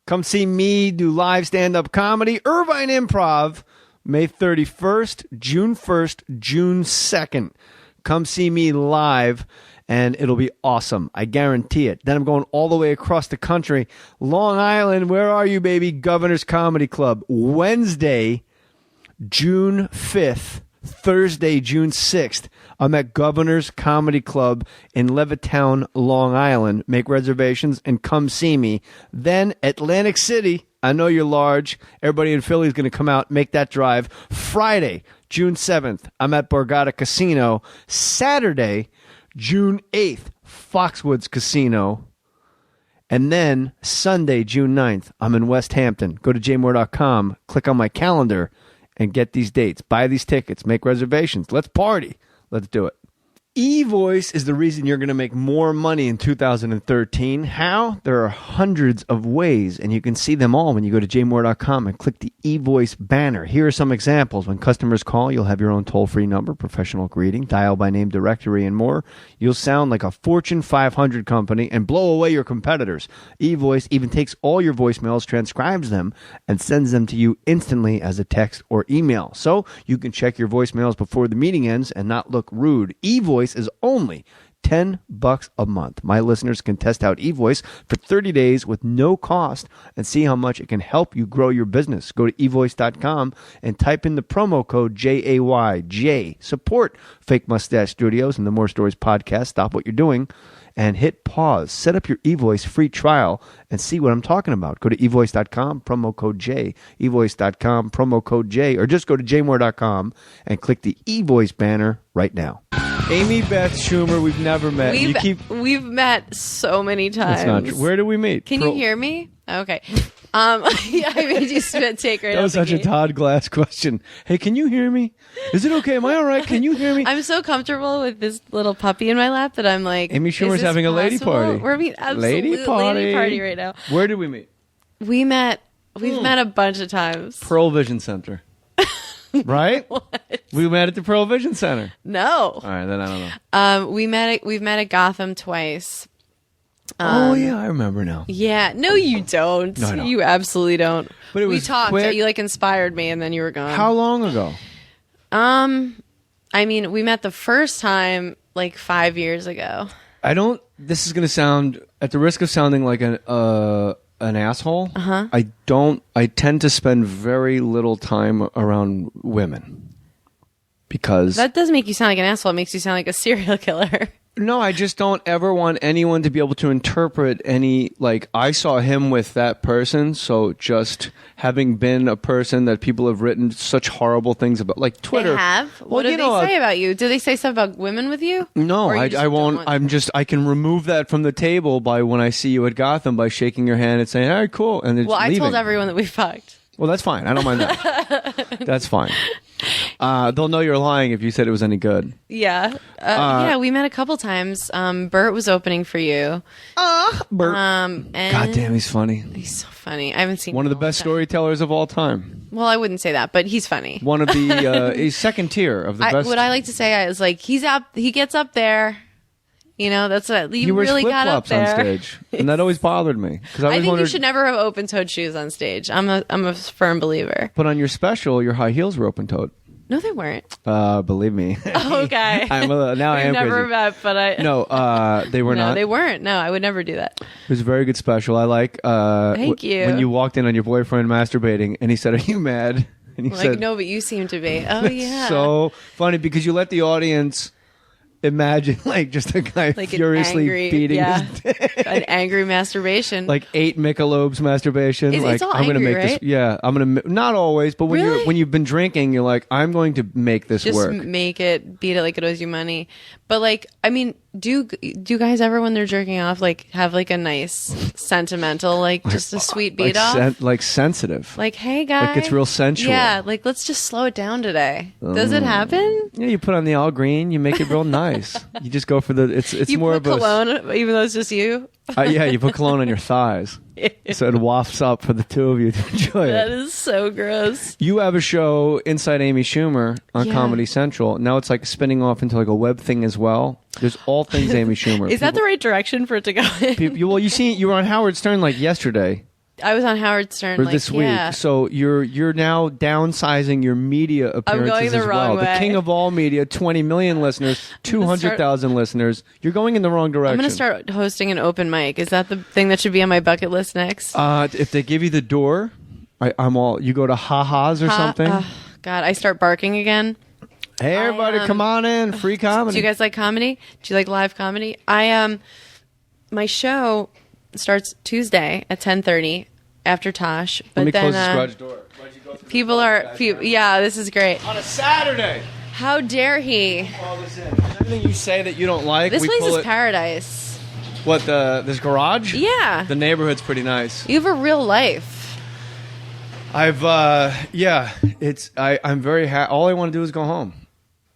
Come see me do live stand-up comedy. Irvine Improv, May 31st, June 1st, June 2nd. Come see me live, and it'll be awesome. I guarantee it. Then I'm going all the way across the country. Long Island, where are you, baby? Governor's Comedy Club. Wednesday, June 5th. Thursday, June 6th. I'm at Governor's Comedy Club in Levittown, Long Island. Make reservations and come see me. Then Atlantic City. I know you're large. Everybody in Philly is going to come out, make that drive. Friday, June 7th, I'm at Borgata Casino. Saturday, June 8th, Foxwoods Casino. And then Sunday, June 9th, I'm in West Hampton. Go to jmoore.com, click on my calendar, and get these dates. Buy these tickets. Make reservations. Let's party. Let's do it. E-Voice is the reason you're going to make more money in 2013. How? There are hundreds of ways, and you can see them all when you go to jmoore.com and click the E-Voice banner. Here are some examples. When customers call, you'll have your own toll-free number, professional greeting, dial-by-name directory, and more. You'll sound like a Fortune 500 company and blow away your competitors. E-Voice even takes all your voicemails, transcribes them, and sends them to you instantly as a text or email. So you can check your voicemails before the meeting ends and not look rude. E-Voice is only $10 a month. My listeners can test out eVoice for 30 days with no cost and see how much it can help you grow your business. Go to evoice.com and type in the promo code JAYJ. Support Fake Mustache Studios and the Mohr Stories podcast. Stop what you're doing and hit pause. Set up your eVoice free trial and see what I'm talking about. Go to evoice.com, promo code J, evoice.com, promo code J, or just go to jmoore.com and click the eVoice banner right now. Amy Beth Schumer, we've never met. We've met so many times. That's not true. Where did we meet? Can you hear me? Okay. I made you take right. That was such a Todd Glass question. Hey, can you hear me? Is it okay? Am I all right? Can you hear me? I'm so comfortable with this little puppy in my lap that I'm like, Amy Schumer's having a lady party. We're meeting lady party right now. Where did we meet? We've met a bunch of times. Pearl Vision Center. Right? What? We met at the Pearl Vision Center. No. All right, then I don't know. We've met at Gotham twice. Oh yeah, I remember now. Yeah, no, you don't. No, I don't. You absolutely don't. But we talked. Quick. You inspired me, and then you were gone. How long ago? I mean, we met the first time 5 years ago. This is going to sound, at the risk of sounding like an asshole. I tend to spend very little time around women because that does make you sound like an asshole. It makes you sound like a serial killer. No, I just don't ever want anyone to be able to interpret any, I saw him with that person, so just having been a person that people have written such horrible things about, like Twitter. They have? What do they say about you? Do they say stuff about women with you? No, I won't. I can remove that from the table by when I see you at Gotham by shaking your hand and saying, all right, cool. And well, I told everyone that we fucked. Well, that's fine. I don't mind that. That's fine. They'll know you're lying if you said it was any good. Yeah. Yeah, we met a couple times. Bert was opening for you. Bert. And God damn, he's funny. He's so funny. I haven't seen one of the best storytellers of all time. Well, I wouldn't say that, but he's funny. One of the he's second tier of the best. What I like to say is he gets up there. That's what you really got up there. On stage, and that always bothered me because I think you should never have open-toed shoes on stage. I'm a firm believer. But on your special, your high heels were open-toed. No, they weren't. Believe me. Okay. I am never crazy. met, but I. No, they were not. No, they weren't. No, I would never do that. It was a very good special. I like. Thank you. When you walked in on your boyfriend masturbating, and he said, "Are you mad?" And he said, "No, but you seem to be." Oh yeah. So funny because you let the audience imagine just a guy furiously beating his dick. An angry masturbation. 8 Michelob's masturbation. It's all I'm angry, gonna make right? this. Yeah, I'm gonna. Not always, but when Really? when you've been drinking, you're like, I'm going to make this Just work. make it, beat it like it owes you money. But do guys ever when they're jerking off have a nice sentimental just a sweet beat off? Sensitive. Hey guys. It's real sensual. Yeah, let's just slow it down today. Does it happen? Yeah, you put on the all green, you make it real nice. You just go for the it's you more put of cologne, even though it's just you. Yeah, you put cologne on your thighs, so it wafts up for the two of you to enjoy it. That is so gross. You have a show Inside Amy Schumer on Comedy Central. Now it's spinning off into a web thing as well. There's all things Amy Schumer. Is that the right direction for it to go in? You were on Howard Stern yesterday. I was on Howard Stern this week. Yeah. So you're now downsizing your media appearances going the as wrong well. way. The king of all media, 20 million listeners, 200,000 listeners. You're going in the wrong direction. I'm going to start hosting an open mic. Is that the thing that should be on my bucket list next? If they give you the door, I'm all. You go to Ha-Ha's or something. God, I start barking again. Hey, everybody, come on in. Free comedy. Do you guys like comedy? Do you like live comedy? My show starts Tuesday at 10:30 after Tosh. But Let me then close this garage door. Why'd you go through people the are. garage door? Yeah, this is great. On a Saturday. How dare he? All this in. Everything you say that you don't like, This we place pull is it. paradise. What, this garage? Yeah. The neighborhood's pretty nice. You have a real life. I'm very happy. All I want to do is go home.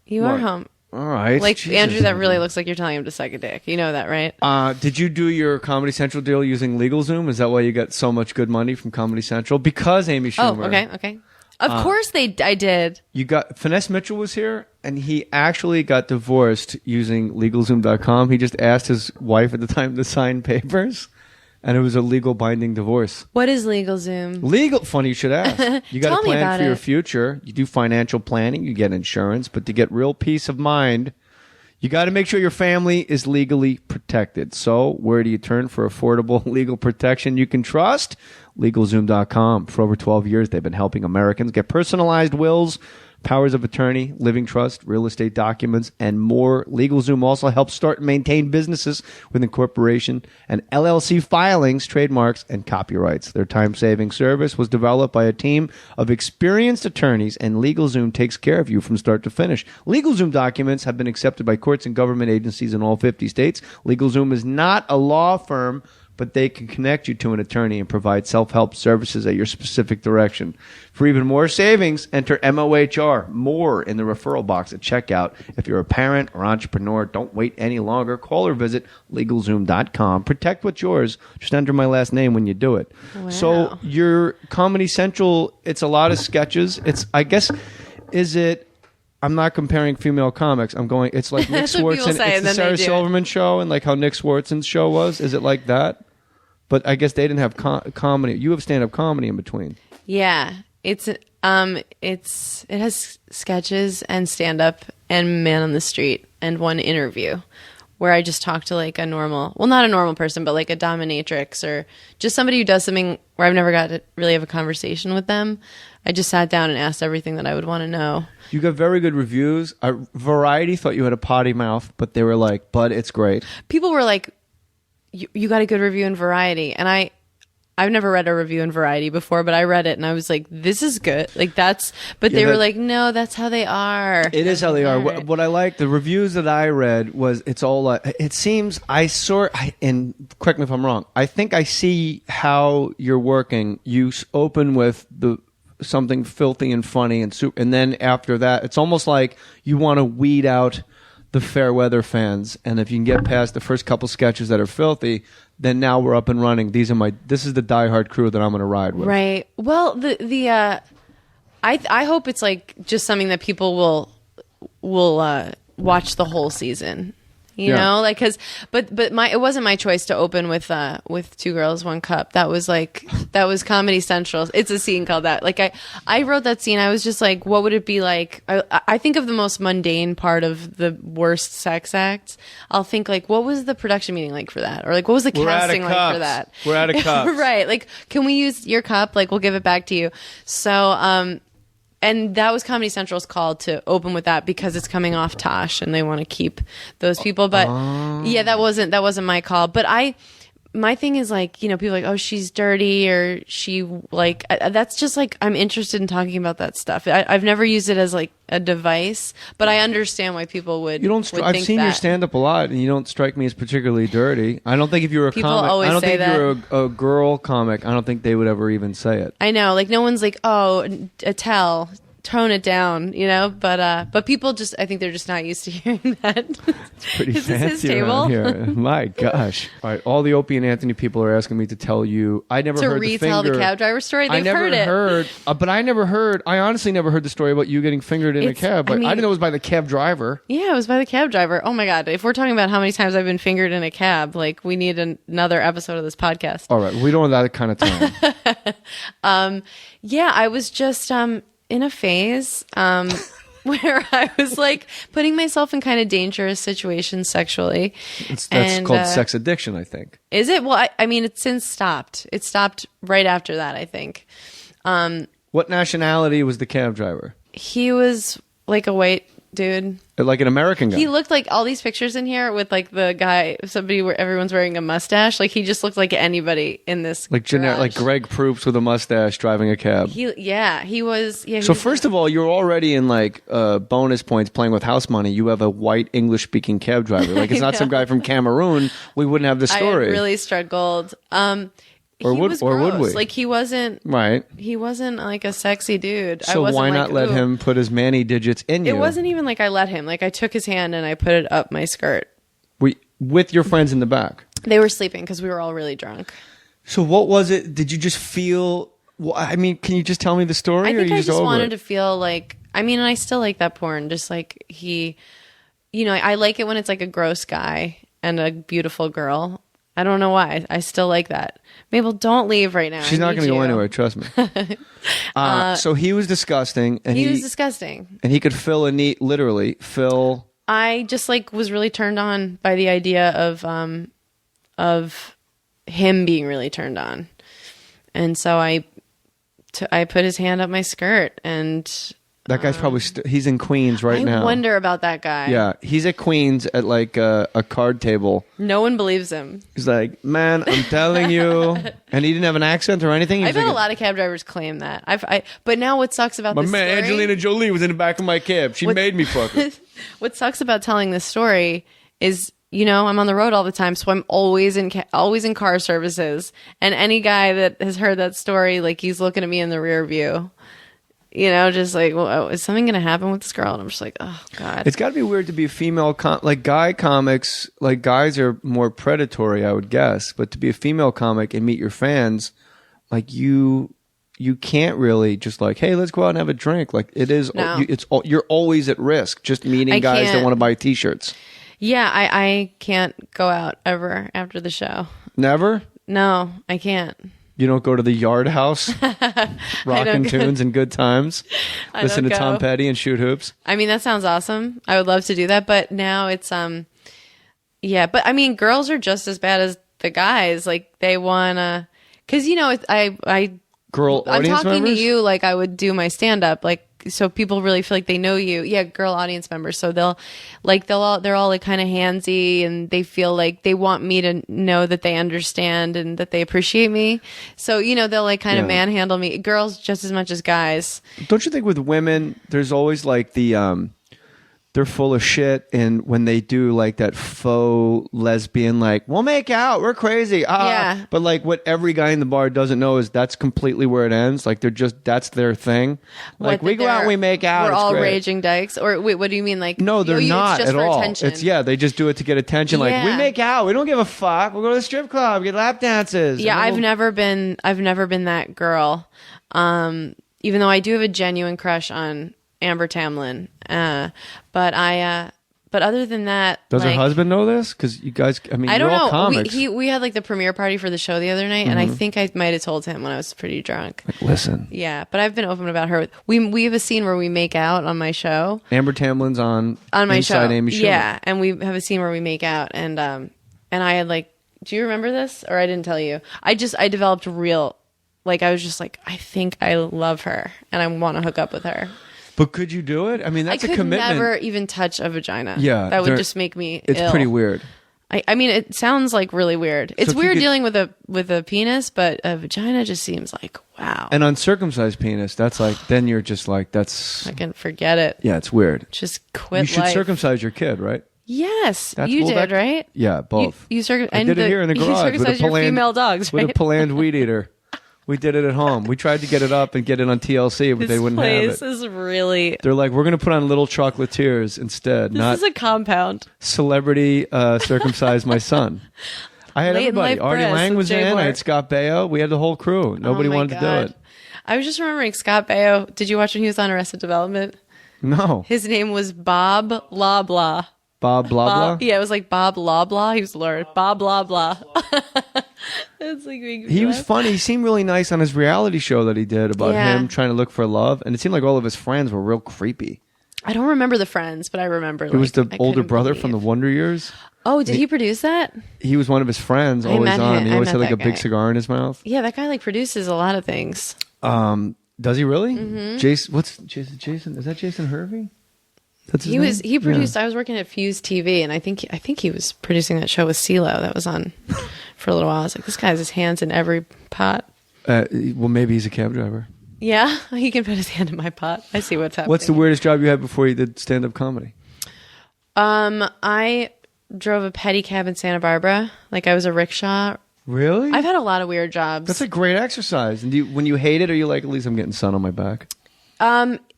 You are home. All right. Like, Jesus. Andrew, that really looks like you're telling him to suck a dick. You know that, right? Did you do your Comedy Central deal using LegalZoom? Is that why you got so much good money from Comedy Central? Because Amy Schumer. Oh, okay. Of course I did. You got Finesse Mitchell was here, and he actually got divorced using LegalZoom.com. He just asked his wife at the time to sign papers, and it was a legal binding divorce. What is LegalZoom? Legal. Funny you should ask. You got Tell to me plan about for your it. future. You do financial planning. You get insurance, but to get real peace of mind, you got to make sure your family is legally protected. So, where do you turn for affordable legal protection you can trust? LegalZoom.com. For over 12 years, they've been helping Americans get personalized wills, powers of attorney, living trust, real estate documents, and more. LegalZoom also helps start and maintain businesses with incorporation and LLC filings, trademarks, and copyrights. Their time-saving service was developed by a team of experienced attorneys, and LegalZoom takes care of you from start to finish. LegalZoom documents have been accepted by courts and government agencies in all 50 states. LegalZoom is not a law firm, but they can connect you to an attorney and provide self-help services at your specific direction. For even more savings, enter MOHR, more, in the referral box at checkout. If you're a parent or entrepreneur, don't wait any longer. Call or visit LegalZoom.com. Protect what's yours. Just enter my last name when you do it. Wow. So your Comedy Central, it's a lot of sketches. I'm not comparing female comics. I'm going, it's like Nick That's what people Swartzen. say, It's and the then they Sarah do it. Silverman show and like how Nick Swartzen's show was. Is it like that? But I guess they didn't have comedy. You have stand-up comedy in between. Yeah. It has sketches and stand-up and man on the street and one interview where I just talk to like a normal, well, not a normal person, but like a dominatrix or just somebody who does something where I've never got to really have a conversation with them. I just sat down and asked everything that I would want to know. You got very good reviews. Variety thought you had a potty mouth, but they were like, "But it's great." People were like, you got a good review in Variety. And I've never read a review in Variety before, but I read it and I was like, this is good. Like they were like, no, that's how they are. It is how they are. Right. What I like, the reviews that I read was, it's all like, it seems, and correct me if I'm wrong, I think I see how you're working. You open with something filthy and funny and then after that, it's almost like you want to weed out the fair weather fans, and if you can get past the first couple sketches that are filthy, then now we're up and running. This is the diehard crew that I'm going to ride with. Right. Well, I hope it's like just something that people will watch the whole season. You know, like, but it wasn't my choice to open with 2 Girls, 1 Cup. That was Comedy Central. It's a scene called that. Like I wrote that scene. I was just like, what would it be like? I think of the most mundane part of the worst sex acts. I'll think like, what was the production meeting like for that? Or like, what was the casting like for that? We're out of cups. Right. Like, can we use your cup? Like, we'll give it back to you. So, and that was Comedy Central's call to open with that because it's coming off Tosh and they want to keep those people. But yeah, that wasn't my call. But my thing is like, you know, people are like, oh, she's dirty or she like, that's just like, I'm interested in talking about that stuff. I've never used it as like a device, but I understand why people would. I've seen your stand up a lot and you don't strike me as particularly dirty. I don't think if you were a People comic, always I don't say think if you were a girl comic, I don't think they would ever even say it. I know, like no one's like, oh, retell, tone it down, but people just, I think they're just not used to hearing that. It's pretty Is this his fancy around here. My gosh. All right. All the Opie and Anthony people are asking me to tell you. I never heard the finger. To retell the cab driver story. They've heard it. But I honestly never heard the story about you getting fingered in a cab. I didn't know it was by the cab driver. Yeah, it was by the cab driver. Oh my God. If we're talking about how many times I've been fingered in a cab, like we need another episode of this podcast. All right. We don't have that kind of time. Yeah, I was just, in a phase where I was like putting myself in kind of dangerous situations sexually. That's called sex addiction, I think. Is it? Well, I mean, it's since stopped. It stopped right after that, I think. What nationality was the cab driver? He was like a white dude. Like an American guy? He looked like all these pictures in here with like the guy, somebody where everyone's wearing a mustache. Like he just looked like anybody in this like generic, like Greg Proops with a mustache driving a cab. He was. Yeah. So first of all, you're already in like bonus points playing with house money. You have a white English speaking cab driver. Like it's not some guy from Cameroon. We wouldn't have the story. I really struggled. Or would we? Like he wasn't right. He wasn't like a sexy dude. So why not let him put his manny digits in you? It wasn't even like I let him. Like I took his hand and I put it up my skirt. With your friends in the back. They were sleeping because we were all really drunk. So what was it? Did you just feel? Well, I mean, can you just tell me the story? I think I just wanted to to feel like. I mean, and I still like that porn. Just like he, I like it when it's like a gross guy and a beautiful girl. I don't know why. I still like that. Mabel, don't leave right now. She's not going to go anywhere. Trust me. So he was disgusting. And he was disgusting. And he could literally fill. I just like was really turned on by the idea of him being really turned on. And so I put his hand up my skirt and... That guy's probably he's in Queens right now. I wonder about that guy. Yeah, he's at Queens at like a card table. No one believes him. He's like, man, I'm telling you. And he didn't have an accent or anything. I've had a lot of cab drivers claim that. But now what sucks about this story... My man, Angelina Jolie was in the back of my cab. She made me fuck her. What sucks about telling this story is... I'm on the road all the time, so I'm always in car services. And any guy that has heard that story, like he's looking at me in the rear view. Just like, well, is something going to happen with this girl? And I'm just like, oh, God. It's got to be weird to be a female, like guy comics, like guys are more predatory, I would guess. But to be a female comic and meet your fans, like you can't really just like, hey, let's go out and have a drink. Like it is, no. You're always at risk just meeting guys that want to buy T-shirts. Yeah, I can't go out ever after the show. Never? No, I can't. You don't go to the Yard House, rocking tunes and good times, listen to Tom Petty and shoot hoops. I mean, that sounds awesome. I would love to do that, but now it's yeah. But I mean, girls are just as bad as the guys. Like they wanna, because girl. I'm talking members? to you like I would do my stand up, like so people really feel like they know you. Yeah, girl audience members. So they're all like kind of handsy and they feel like they want me to know that they understand and that they appreciate me. So, they'll like kind of manhandle me. Girls just as much as guys. Don't you think with women, there's always like they're full of shit, and when they do like that faux lesbian, like we'll make out, we're crazy, yeah. But like what every guy in the bar doesn't know is that's completely where it ends. Like that's their thing. Like we go out and we make out. We're all great. raging dykes, or wait, what do you mean? Like no, they're not it's just at all. Attention. They just do it to get attention. Yeah. Like we make out, we don't give a fuck. We'll go to the strip club, get lap dances. Yeah, I've never been that girl. Even though I do have a genuine crush on Amber Tamlin, but other than that, does her husband know this? Because you guys, I mean, I don't you're all know. comics. We had like the premiere party for the show the other night, and I think I might have told him when I was pretty drunk. Like, listen, yeah, but I've been open about her. We have a scene where we make out on my show. Amber Tamlin's on my show. Amy Schumer. Yeah, and we have a scene where we make out, and I had like, do you remember this? Or I didn't tell you. I developed real, like I was just like, I think I love her, and I want to hook up with her. But could you do it? I mean, that's a commitment. I could never even touch a vagina. Yeah. That would just make me It's ill. pretty weird. I mean, it sounds like really weird. It's weird dealing with a penis, but a vagina just seems like, wow. An uncircumcised penis, that's like, then you're just like, that's... I can forget it. Yeah, it's weird. Just quit life. You should circumcise your kid, right? Yes. You did, right? Yeah, both. You I did it here in the garage. You circumcised your female dogs, right? With a Paland weed eater. We did it at home. We tried to get it up and get it on TLC, but they wouldn't have it. This place is really... They're like, we're going to put on Little Chocolatiers instead. This is a compound. Celebrity circumcise my son. I had Late in everybody. life Artie press Lang with was Jay in. I Mohr. had Scott Baio. We had the whole crew. Nobody Oh my wanted to God. do it. I was just remembering Scott Baio. Did you watch when he was on Arrested Development? No. His name was Bob Loblaw. Bob blah blah. Yeah, it was like Bob Loblaw. He was Lord. Bob Loblaw. It's like making me He was laugh. funny. He seemed really nice on his reality show that he did about Yeah. him trying to look for love. And it seemed like all of his friends were real creepy. I don't remember the Friends, but I remember. It was the older brother from the Wonder Years. Oh, did he produce that? He was one of his friends, I always met on. him. He I always met had like a that big guy. cigar in his mouth. Yeah, that guy like produces a lot of things. Does he really? Mm-hmm. Jason, what's Jason? Is that Jason Hervey? That's his name? He produced. Yeah. I was working at Fuse TV, and I think he was producing that show with CeeLo that was on for a little while. I was like, this guy has his hands in every pot. Well, maybe he's a cab driver. Yeah, he can put his hand in my pot. I see what's happening. What's the weirdest job you had before you did stand-up comedy? I drove a pedicab in Santa Barbara. Like I was a rickshaw. Really? I've had a lot of weird jobs. That's a great exercise. And when you hate it, are you like, at least I'm getting sun on my back?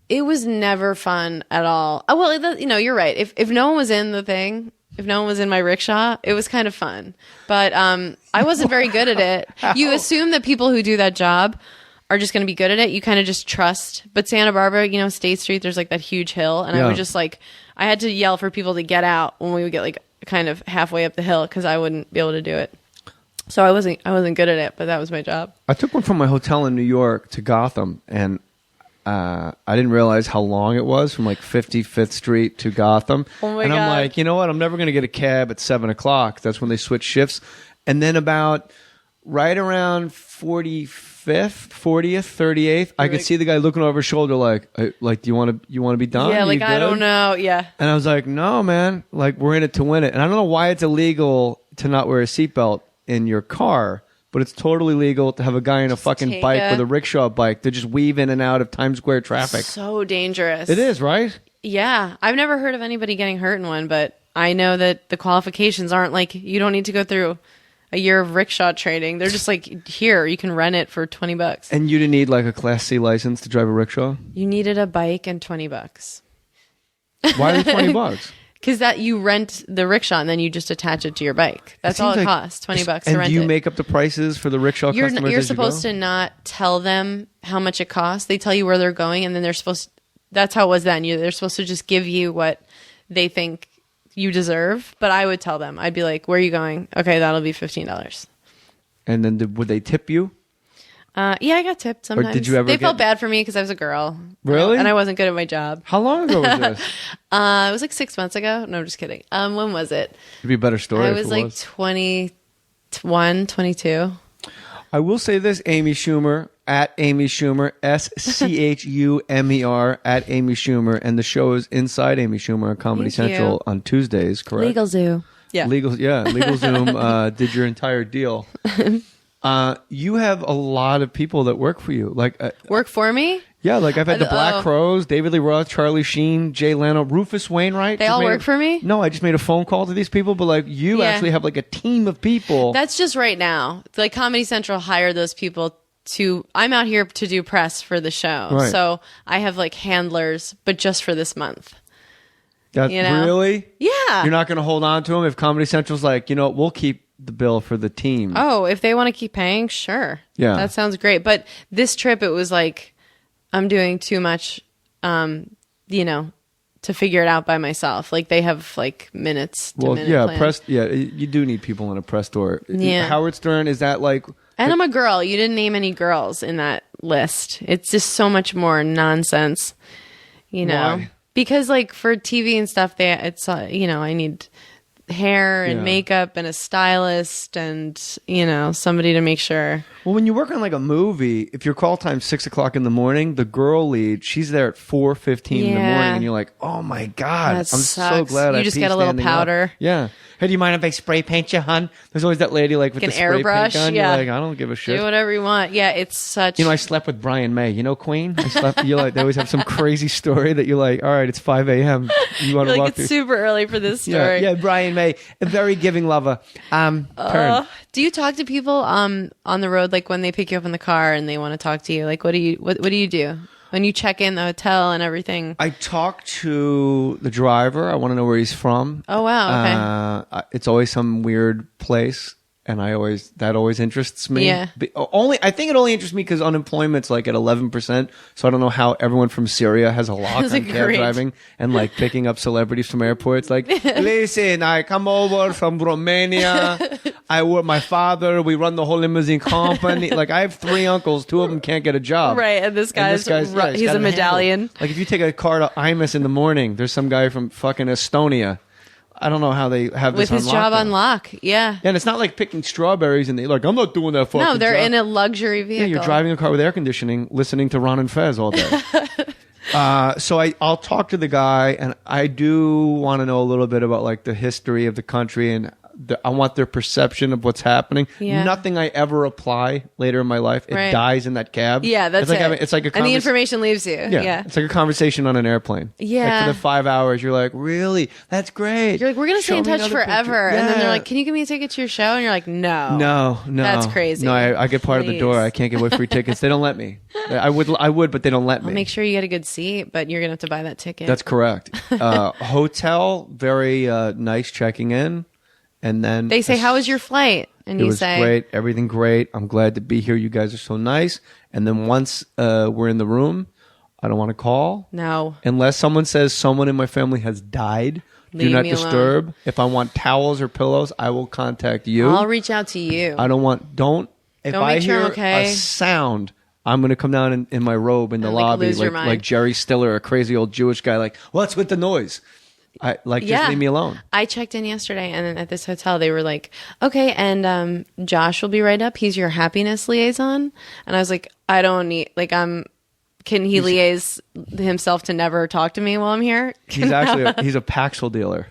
It was never fun at all. Well, you're right. If no one was in the thing, if no one was in my rickshaw, it was kind of fun. But I wasn't very good at it. You assume that people who do that job are just going to be good at it. You kind of just trust. But Santa Barbara, State Street, there's like that huge hill. And I Yeah. would just like, I had to yell for people to get out when we would get like kind of halfway up the hill because I wouldn't be able to do it. So I wasn't good at it, but that was my job. I took one from my hotel in New York to Gotham, and I didn't realize how long it was from like 55th Street to Gotham. Oh my and I'm God. like, you know what? I'm never going to get a cab at 7 o'clock. That's when they switch shifts. And then about right around 45th, 40th, 38th, I could see the guy looking over his shoulder like, do you want to be done? Yeah, Are like you I good?" don't know. Yeah. And I was like, no, man, like we're in it to win it. And I don't know why it's illegal to not wear a seatbelt in your car, but it's totally legal to have a guy in a fucking take bike a- with a rickshaw bike to just weave in and out of Times Square traffic. So dangerous. It is, right? Yeah. I've never heard of anybody getting hurt in one, but I know that the qualifications aren't like you don't need to go through a year of rickshaw training. They're just like, here, you can rent it for $20. And you didn't need like a Class C license to drive a rickshaw? You needed a bike and $20. Why are they $20? Because that you rent the rickshaw and then you just attach it to your bike. That's all seems it like- costs. $20 to And rent do you it. make up the prices for the rickshaw customers You're as you go? supposed to not tell them how much it costs. They tell you where they're going, and then they're supposed. That's how it was then. They're supposed to just give you what they think you deserve. But I would tell them. I'd be like, "Where are you going? Okay, that'll be $15." And then would they tip you? Yeah, I got tipped sometimes. did you ever They felt get- bad for me because I was a girl. Really? And I wasn't good at my job. How long ago was this? It was like 6 months ago. No, I'm just kidding. When was it? It'd be a better story I if was it like was. 21, 22. I will say this, Amy Schumer, at Amy Schumer, SCHUMER, at Amy Schumer, and the show is Inside Amy Schumer on Comedy Thank you. Central on Tuesdays, correct? LegalZoom. Yeah. LegalZoom did your entire deal. You have a lot of people that work for you. Like, Work for me? yeah, like I've had the Black Oh. Crows, David Lee Roth, Charlie Sheen, Jay Leno, Rufus Wainwright. They Just all made work for me? No, I just made a phone call to these people, but like you Yeah. actually have like a team of people. That's just right now. Like Comedy Central hired those people to. I'm out here to do press for the show, Right. so I have like handlers, but just for this month. That- you know? Really? Yeah. You're not going to hold on to them if Comedy Central's like, we'll keep the bill for the team. Oh, if they want to keep paying, sure. Yeah. That sounds great. But this trip, it was like I'm doing too much, to figure it out by myself. Like they have like minutes. To Well, minute yeah, plan. press. Yeah, you do need people in a press tour. Yeah. Howard Stern, is that like? And I'm a girl. You didn't name any girls in that list. It's just so much more nonsense, Why? Because like for TV and stuff, I need hair and Yeah. makeup and a stylist and somebody to make sure. Well, when you work on like a movie, if your call time's 6 o'clock in the morning, the girl lead, she's there at 4:15 in the Yeah. morning, and you're like, oh my god, That I'm so sucks. glad You I just peed get a little standing up. powder. Yeah. Hey, do you mind if I spray paint you, hun? There's always that lady like with An the spray airbrush, paint gun. yeah. You're like, I don't give a shit. Do whatever you want. Yeah, it's such. I slept with Brian May. You know Queen? I slept. You're like, they always have some crazy story that you're like, all right, it's 5 a.m. You want to like walk it's through? super early for this story. Yeah, Brian May, a very giving lover. Turn. Do you talk to people on the road, like when they pick you up in the car and they want to talk to you? Like, what do you do when you check in the hotel and everything? I talk to the driver. I want to know where he's from. Oh wow, okay. It's always some weird place. And that always interests me. Yeah. I think it only interests me because unemployment's like at 11%. So I don't know how everyone from Syria has a lock on cab driving and like picking up celebrities from airports. Like, listen, I come over from Romania. I work my father. We run the whole limousine company. Like I have 3 uncles. 2 of them can't get a job. Right. And this guy's he's a medallion. Like if you take a car to Imus in the morning, there's some guy from fucking Estonia. I don't know how they have this with his job on lock. Yeah. And it's not like picking strawberries and I'm not doing that fucking No, they're job. in a luxury vehicle. Yeah, you're driving a car with air conditioning, listening to Ron and Fez all day. So I'll talk to the guy, and I do want to know a little bit about like the history of the country, and I want their perception of what's happening. Yeah. Nothing I ever apply later in my life, it dies in that cab. Yeah, that's it's like and the information leaves you. Yeah. It's like a conversation on an airplane. Yeah. Like for the 5 hours, you're like, really? That's great. You're like, we're going to stay in touch forever. Yeah. And then they're like, can you give me a ticket to your show? And you're like, no. No. That's crazy. No, I get part of the door. I can't give away free tickets. They don't let me. I would, but they don't let me. I'll make sure you get a good seat, but you're going to have to buy that ticket. That's correct. Hotel, very nice checking in. And then they say, how was your flight? And you say, great. Everything great. I'm glad to be here. You guys are so nice. And then once we're in the room, I don't want to call. No. Unless someone says someone in my family has died. Do not disturb. Alone. If I want towels or pillows, I will contact you. I'll reach out to you. I don't want, if I hear a sound, I'm going to come down in my robe in the lobby like Jerry Stiller, a crazy old Jewish guy, like, what's with the noise? Just leave me alone. I checked in yesterday, and then at this hotel, they were like, okay, and Josh will be right up. He's your happiness liaison. And I was like, I don't need, can he liaise himself to never talk to me while I'm here? He's actually, he's a Paxil dealer.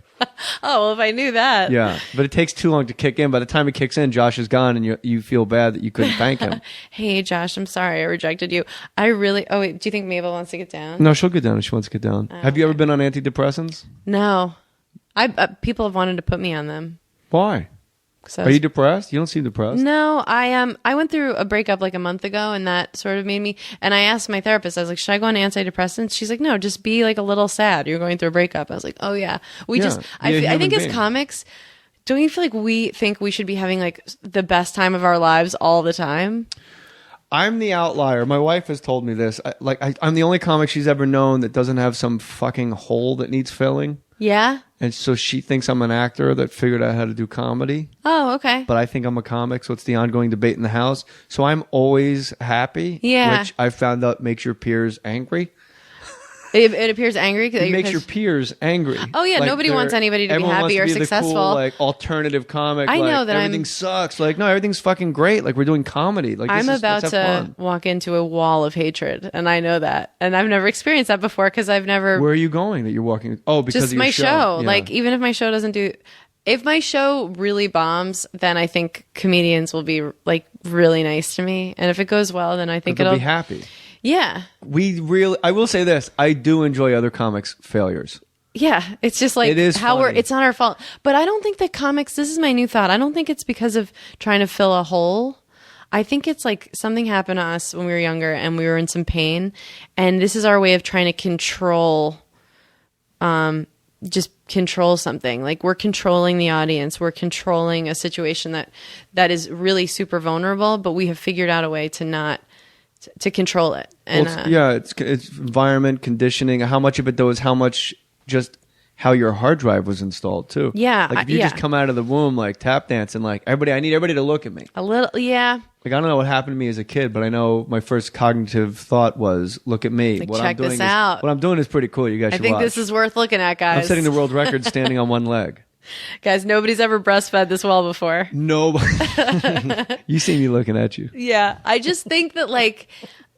Oh, well, if I knew that. Yeah, but it takes too long to kick in. By the time it kicks in, Josh is gone, and you feel bad that you couldn't thank him. Hey, Josh, I'm sorry I rejected you. Oh, wait, do you think Mabel wants to get down? No, she'll get down if she wants to get down. Have you ever been on antidepressants? No. People have wanted to put me on them. Why? Are you depressed? You don't seem depressed. No, I went through a breakup like a month ago, and that sort of made me. And I asked my therapist, I was like, should I go on antidepressants? She's like, no, just be like a little sad. You're going through a breakup. I was like, oh yeah. I think as comics, don't you feel like we think we should be having like the best time of our lives all the time? I'm the outlier. My wife has told me this. I'm the only comic she's ever known that doesn't have some fucking hole that needs filling. Yeah. And so she thinks I'm an actor that figured out how to do comedy. Oh, okay. But I think I'm a comic, so it's the ongoing debate in the house. So I'm always happy, which I found out makes your peers angry. It appears angry. It makes your peers angry. Oh yeah, nobody wants anybody to be happy or successful. The cool, like alternative comic. I know that everything sucks. Like no, everything's fucking great. Like we're doing comedy. Like I'm about to walk into a wall of hatred, and I know that, and I've never experienced that before because I've never. Where are you going that you're walking? Oh, because just of your my show. Yeah. Like even if my show doesn't do. If my show really bombs, then I think comedians will be like really nice to me, and if it goes well, then I think it'll be happy. Yeah. I will say this. I do enjoy other comics' failures. Yeah. It's just like it's not our fault. But I don't think that comics, this is my new thought. I don't think it's because of trying to fill a hole. I think it's like something happened to us when we were younger and we were in some pain. And this is our way of trying to control, just control something. Like we're controlling the audience. We're controlling a situation that is really super vulnerable, but we have figured out a way to control it. And it's environment, conditioning. How much of it though is how much just how your hard drive was installed too. Yeah. Like if you just come out of the womb like tap dancing, like I need everybody to look at me. A little, yeah. Like I don't know what happened to me as a kid, but I know my first cognitive thought was, look at me. Like, check this out. What I'm doing is pretty cool. You guys should watch. I think this is worth looking at, guys. I'm setting the world record standing on one leg. Guys, nobody's ever breastfed this well before. No. You see me looking at you. Yeah. I just think that, like,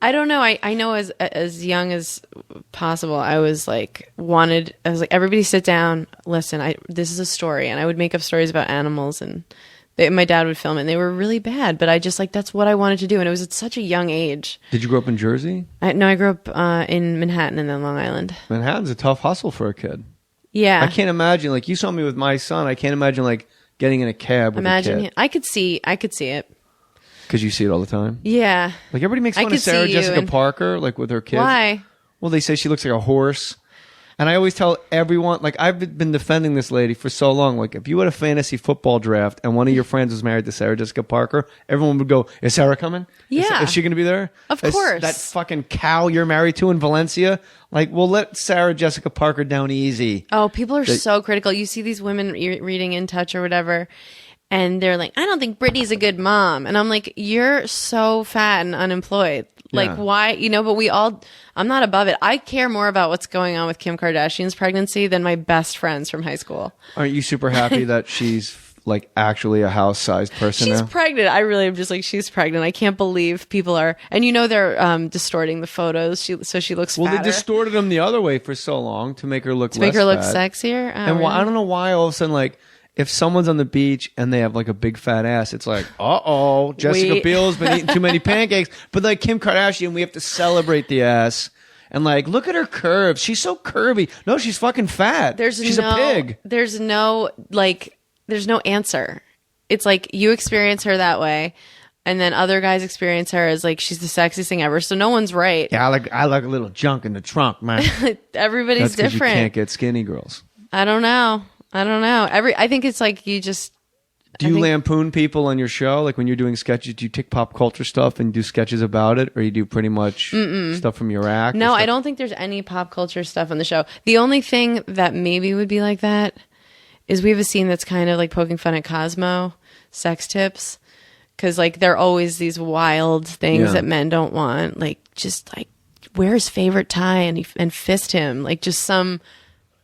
I don't know. I know as young as possible, I was like, everybody sit down, listen, this is a story. And I would make up stories about animals, and my dad would film it, and they were really bad. But I just, like, that's what I wanted to do. And it was at such a young age. Did you grow up in Jersey? No, I grew up in Manhattan and then Long Island. Manhattan's a tough hustle for a kid. Yeah. I can't imagine, like, you saw me with my son. I can't imagine, like, getting in a cab with a kid. I could see it. Because you see it all the time? Yeah. Like, everybody makes fun of Sarah Jessica Parker, like, with her kids. Why? Well, they say she looks like a horse. And I always tell everyone, like, I've been defending this lady for so long. Like, if you had a fantasy football draft and one of your friends was married to Sarah Jessica Parker, everyone would go, is Sarah coming? Yeah. Is she going to be there? Of course. That fucking cow you're married to in Valencia? Like, we'll let Sarah Jessica Parker down easy. Oh, people are so critical. You see these women reading In Touch or whatever, and they're like, I don't think Britney's a good mom. And I'm like, you're so fat and unemployed. Like, why? You know, but I'm not above it. I care more about what's going on with Kim Kardashian's pregnancy than my best friends from high school. Aren't you super happy that she's, like, actually a house-sized person She's now? pregnant. I really am just like, she's pregnant. I can't believe people are, and you know, they're distorting the photos so she looks fatter. Well, they distorted them the other way for so long to make her look look sexier. And I don't know why all of a sudden, like, if someone's on the beach and they have, like, a big fat ass, it's like, Jessica Biel's been eating too many pancakes. But, like, Kim Kardashian, we have to celebrate the ass. And, like, look at her curves. She's so curvy. No, she's fucking fat. She's a pig. There's no answer. It's like, you experience her that way, and then other guys experience her as, like, she's the sexiest thing ever. So no one's right. Yeah, I like a little junk in the trunk, man. Everybody's That's different. You can't get skinny girls. I don't know. I think it's like, you just. Do you lampoon people on your show? Like, when you're doing sketches, do you take pop culture stuff and do sketches about it? Or you do pretty much stuff from your act? No, I don't think there's any pop culture stuff on the show. The only thing that maybe would be like that is we have a scene that's kind of like poking fun at Cosmo, sex tips. Because, like, there are always these wild things that men don't want. Like, just, like, wear his favorite tie and fist him. Like, just some,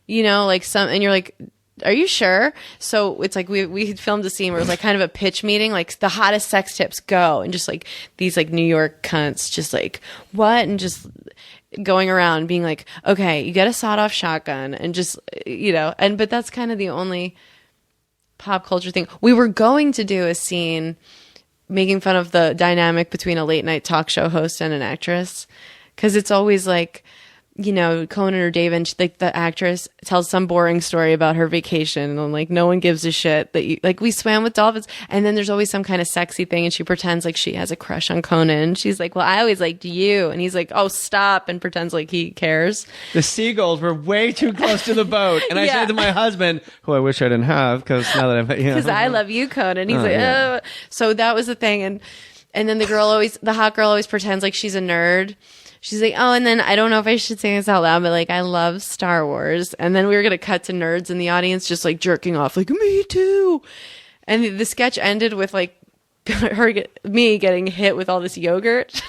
you know, like some, and you're like, are you sure? So it's like we filmed a scene where it was like kind of a pitch meeting, like the hottest sex tips go, and just like these like New York cunts just like, what? And just going around being like, okay, you get a sawed-off shotgun, and just, you know, but that's kind of the only pop culture thing. We were going to do a scene making fun of the dynamic between a late night talk show host and an actress, because it's always like, you know, Conan or Dave, and like the actress tells some boring story about her vacation, and like no one gives a shit that you, like, we swam with dolphins, and then there's always some kind of sexy thing, and she pretends like she has a crush on Conan. She's like, well, I always liked you, and he's like, oh, stop, and pretends like he cares. The seagulls were way too close to the boat, and I said to my husband, who I wish I didn't have, because now that I've, because I love you, Conan. He's like, oh. So that was the thing, and then the hot girl always pretends like she's a nerd. She's like, oh, and then I don't know if I should say this out loud, but like, I love Star Wars. And then we were going to cut to nerds in the audience just like jerking off, like, me too. And the sketch ended with like me getting hit with all this yogurt.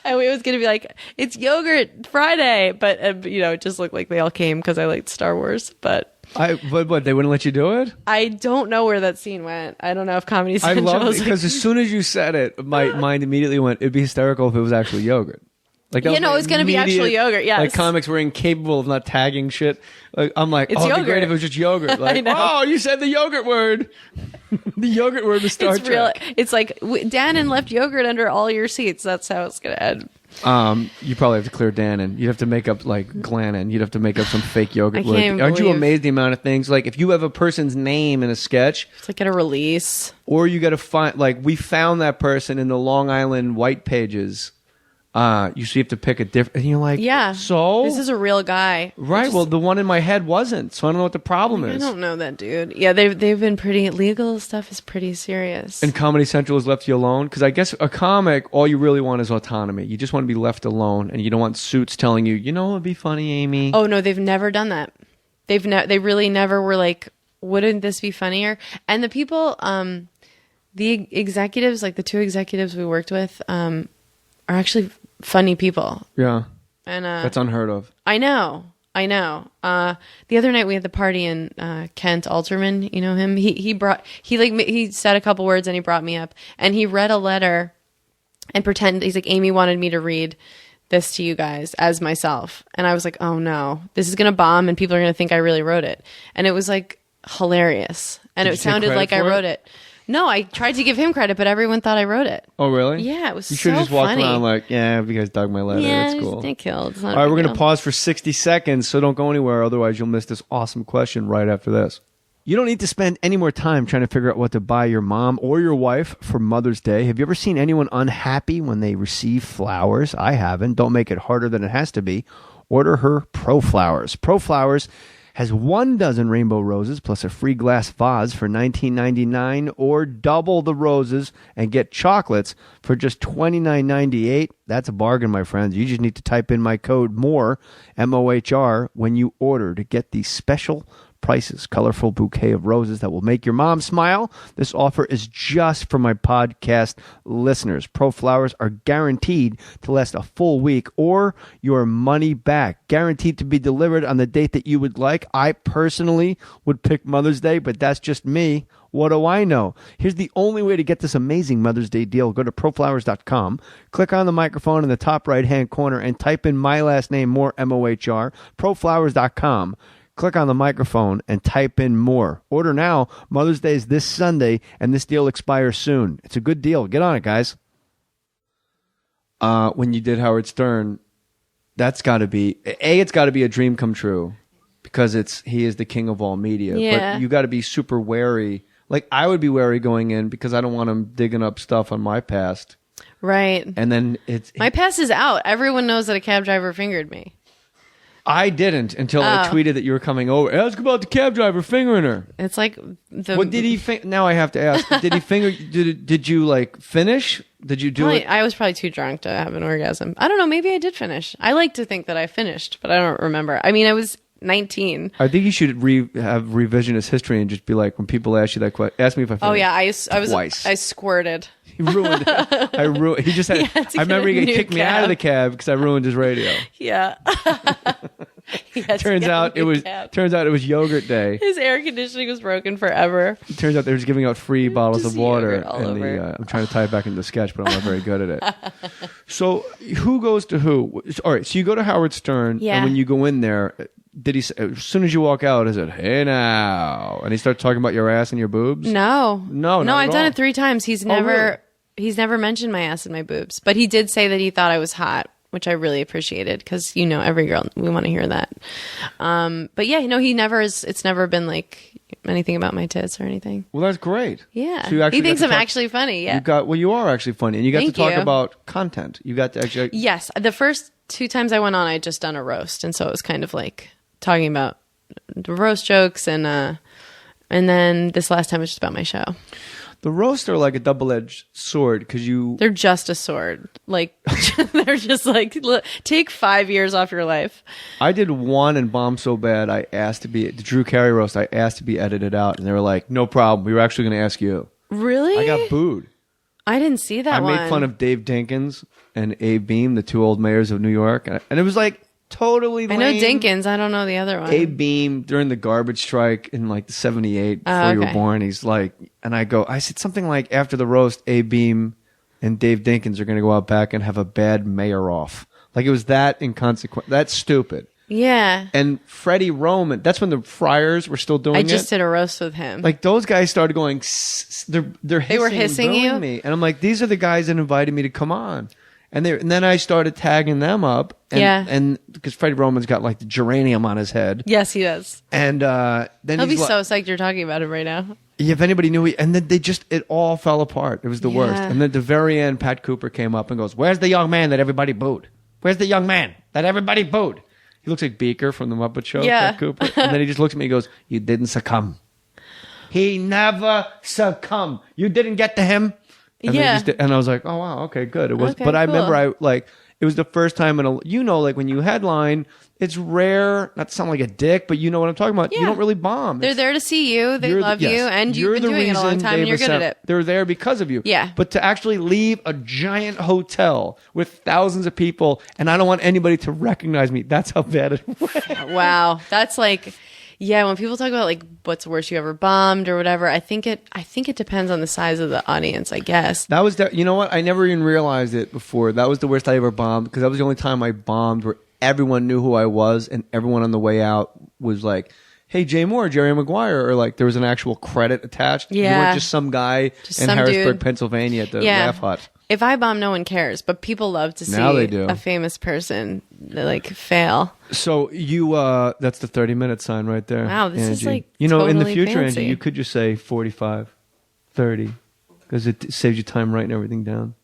And we was going to be like, it's yogurt Friday. But, you know, it just looked like they all came because I liked Star Wars. But what, they wouldn't let you do it? I don't know where that scene went. I don't know if Comedy Central. I love it because as soon as you said it, my mind immediately went, it'd be hysterical if it was actually yogurt. Like, you know, it was going to be actual yogurt. Yes. Like, comics were incapable of not tagging shit. Like, I'm like, it'd be great if it was just yogurt. Like, oh, you said the yogurt word. The yogurt word was Star Trek. It's like, Dannon left yogurt under all your seats. That's how it's going to end. You probably have to clear Dannon. You'd have to make up like Glannon. You'd have to make up some fake yogurt word. Aren't you amazed the amount of things? Like, if you have a person's name in a sketch, it's like at a release, or you got to find, like, we found that person in the Long Island white pages. You have to pick a different, and you're like, yeah, so this is a real guy, right? Well, the one in my head wasn't, so I don't know what the problem is. I don't know that dude. Yeah, they've been pretty legal stuff is pretty serious, and Comedy Central has left you alone, because I guess a comic, all you really want is autonomy. You just want to be left alone, and you don't want suits telling you, you know, it'd be funny, Amy. Oh no, they've never done that. They really never were like, wouldn't this be funnier? And the people, the executives, like the two executives we worked with, are actually funny people. Yeah. And that's unheard of. I know. I know. The other night we had the party and Kent Alterman, you know him. He said a couple words and he brought me up and he read a letter and pretended he's like, Amy wanted me to read this to you guys as myself. And I was like, oh no, this is going to bomb and people are going to think I really wrote it. And it was like hilarious. And it sounded like I wrote it. No, I tried to give him credit, but everyone thought I wrote it. Oh, really? Yeah, it was so funny. You should have just walked around like, yeah, you guys dug my letter. Yeah, it's cool. It killed. All right, we're going to pause for 60 seconds, so don't go anywhere. Otherwise, you'll miss this awesome question right after this. You don't need to spend any more time trying to figure out what to buy your mom or your wife for Mother's Day. Have you ever seen anyone unhappy when they receive flowers? I haven't. Don't make it harder than it has to be. Order her ProFlowers. ProFlowers has 12 rainbow roses plus a free glass vase for $19.99, or double the roses and get chocolates for just $29.98. That's a bargain, my friends. You just need to type in my code MOHR, M-O-H-R, when you order to get these special prices. Colorful bouquet of roses that will make your mom smile. This offer is just for my podcast listeners. ProFlowers are guaranteed to last a full week or your money back. Guaranteed to be delivered on the date that you would like. I personally would pick Mother's Day, but that's just me. What do I know? Here's the only way to get this amazing Mother's Day deal. Go to proflowers.com, click on the microphone in the top right-hand corner, and type in my last name, Mohr, M-O-H-R, proflowers.com. Click on the microphone and type in more. Order now. Mother's Day is this Sunday, and this deal expires soon. It's a good deal. Get on it, guys. When you did Howard Stern, that's got to be it's got to be a dream come true, because he is the king of all media. Yeah. But you got to be super wary. Like, I would be wary going in because I don't want him digging up stuff on my past. Right. And then my past is out. Everyone knows that a cab driver fingered me. I didn't until I tweeted that you were coming over. Ask about the cab driver fingering her. It's like what did he now I have to ask. Did he finger did you like finish? Did you do it? I was probably too drunk to have an orgasm. I don't know, maybe I did finish. I like to think that I finished, but I don't remember. I mean, I was 19. I think you should have revisionist history and just be like, when people ask you that question, ask me if I finished. Oh yeah, I was twice. I squirted. He ruined it. He just had I remember he kicked me out of the cab because I ruined his radio. Yeah. Turns out it was yogurt day. His air conditioning was broken forever. It turns out they were just giving out free bottles of water. I'm trying to tie it back into the sketch, but I'm not very good at it. So who goes to who? All right, so you go to Howard Stern, and when you go in there, did he say, as soon as you walk out, is it, hey now? And he starts talking about your ass and your boobs? No, I've done it 3 times. He's never mentioned my ass and my boobs, but he did say that he thought I was hot, which I really appreciated, because every girl, we want to hear that. But yeah, it's never been like anything about my tits or anything. Well, that's great. Yeah. So he thinks I'm actually funny. Yeah. You are actually funny, and you got to talk about content. You got to actually. Yes. The first 2 times I went on, I had just done a roast, and so it was kind of like talking about the roast jokes, and then this last time was just about my show. The roasts are like a double-edged sword because they're just a sword. Like, they're just like, look, take 5 years off your life. I did one and bombed so bad, I asked to be, the Drew Carey roast, I asked to be edited out, and they were like, no problem, we were actually going to ask you. Really? I got booed. I didn't see that one. I made fun of Dave Dinkins and Abe Beam, the 2 old mayors of New York, and it was like, totally lame. I know Dinkins. I don't know the other one. Abe Beam during the garbage strike in like the 78 before you were born. He's like, and I said something like, after the roast, Abe Beam and Dave Dinkins are going to go out back and have a bad mayor off. Like, it was that inconsequential. That's stupid. Yeah. And Freddie Roman, that's when the Friars were still doing it. I just did a roast with him. Like, those guys started going, they're hissing, they were hissing you? me. And I'm like, these are the guys that invited me to come on. And then I started tagging them up. And because Freddie Roman's got like the geranium on his head. Yes, he does. And then he'll be so psyched you're talking about him right now. If anybody knew, and then it all fell apart. It was the worst. And then at the very end, Pat Cooper came up and goes, "Where's the young man that everybody booed? Where's the young man that everybody booed?" He looks like Beaker from the Muppet Show, Pat Cooper. And then he just looks at me and goes, "You didn't succumb. He never succumbed. You didn't get to him. And Yeah. and I was like, oh wow, okay, good. It was, Okay, but I cool. remember it was the first time like when you headline, it's rare, not to sound like a dick, but you know what I'm talking about. You Yeah. don't really bomb. They're there to see you. They love you, and you've been doing it a long time, and you're good at it. They're there because of you. Yeah. But to actually leave a giant hotel with thousands of people, and I don't want anybody to recognize me. That's how bad it went. Wow, that's like, yeah. When people talk about like what's the worst you ever bombed or whatever, I think it depends on the size of the audience, I guess. That was you know what? I never even realized it before. That was the worst I ever bombed because that was the only time I bombed where everyone knew who I was, and everyone on the way out was like, hey, Jay Moore, Jerry Maguire, or like there was an actual credit attached. Yeah. You weren't just some guy in some Harrisburg, dude. Pennsylvania at the Laugh Hut. If I bomb, no one cares, but people love to see Now they do. a famous person like fail. So you, that's the 30-minute sign right there. Wow, this is, Angie. like, in the totally future, fancy. Angie, you could just say 45, 30, because it saves you time writing everything down.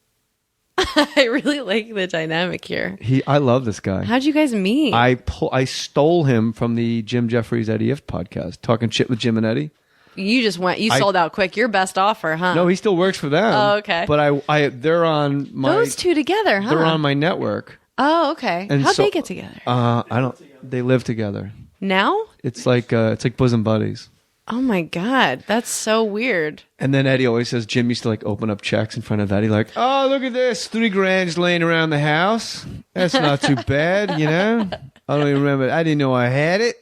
I really like the dynamic here. I love this guy. How'd you guys meet? I stole him from the Jim Jeffries Eddie If podcast, talking shit with Jim and Eddie. You just went. You sold out quick. Your best offer, huh? No, he still works for them. Oh, okay. But they're on my Those two together, huh? they're on my network. Oh, okay. And How'd so- they get together? I don't. They live together. Now? It's like bosom buddies. Oh my god, that's so weird. And then Eddie always says Jim used to like open up checks in front of Eddie, like, "Oh, look at this, $3,000 laying around the house. That's not too bad, you know. I don't even remember. I didn't know I had it."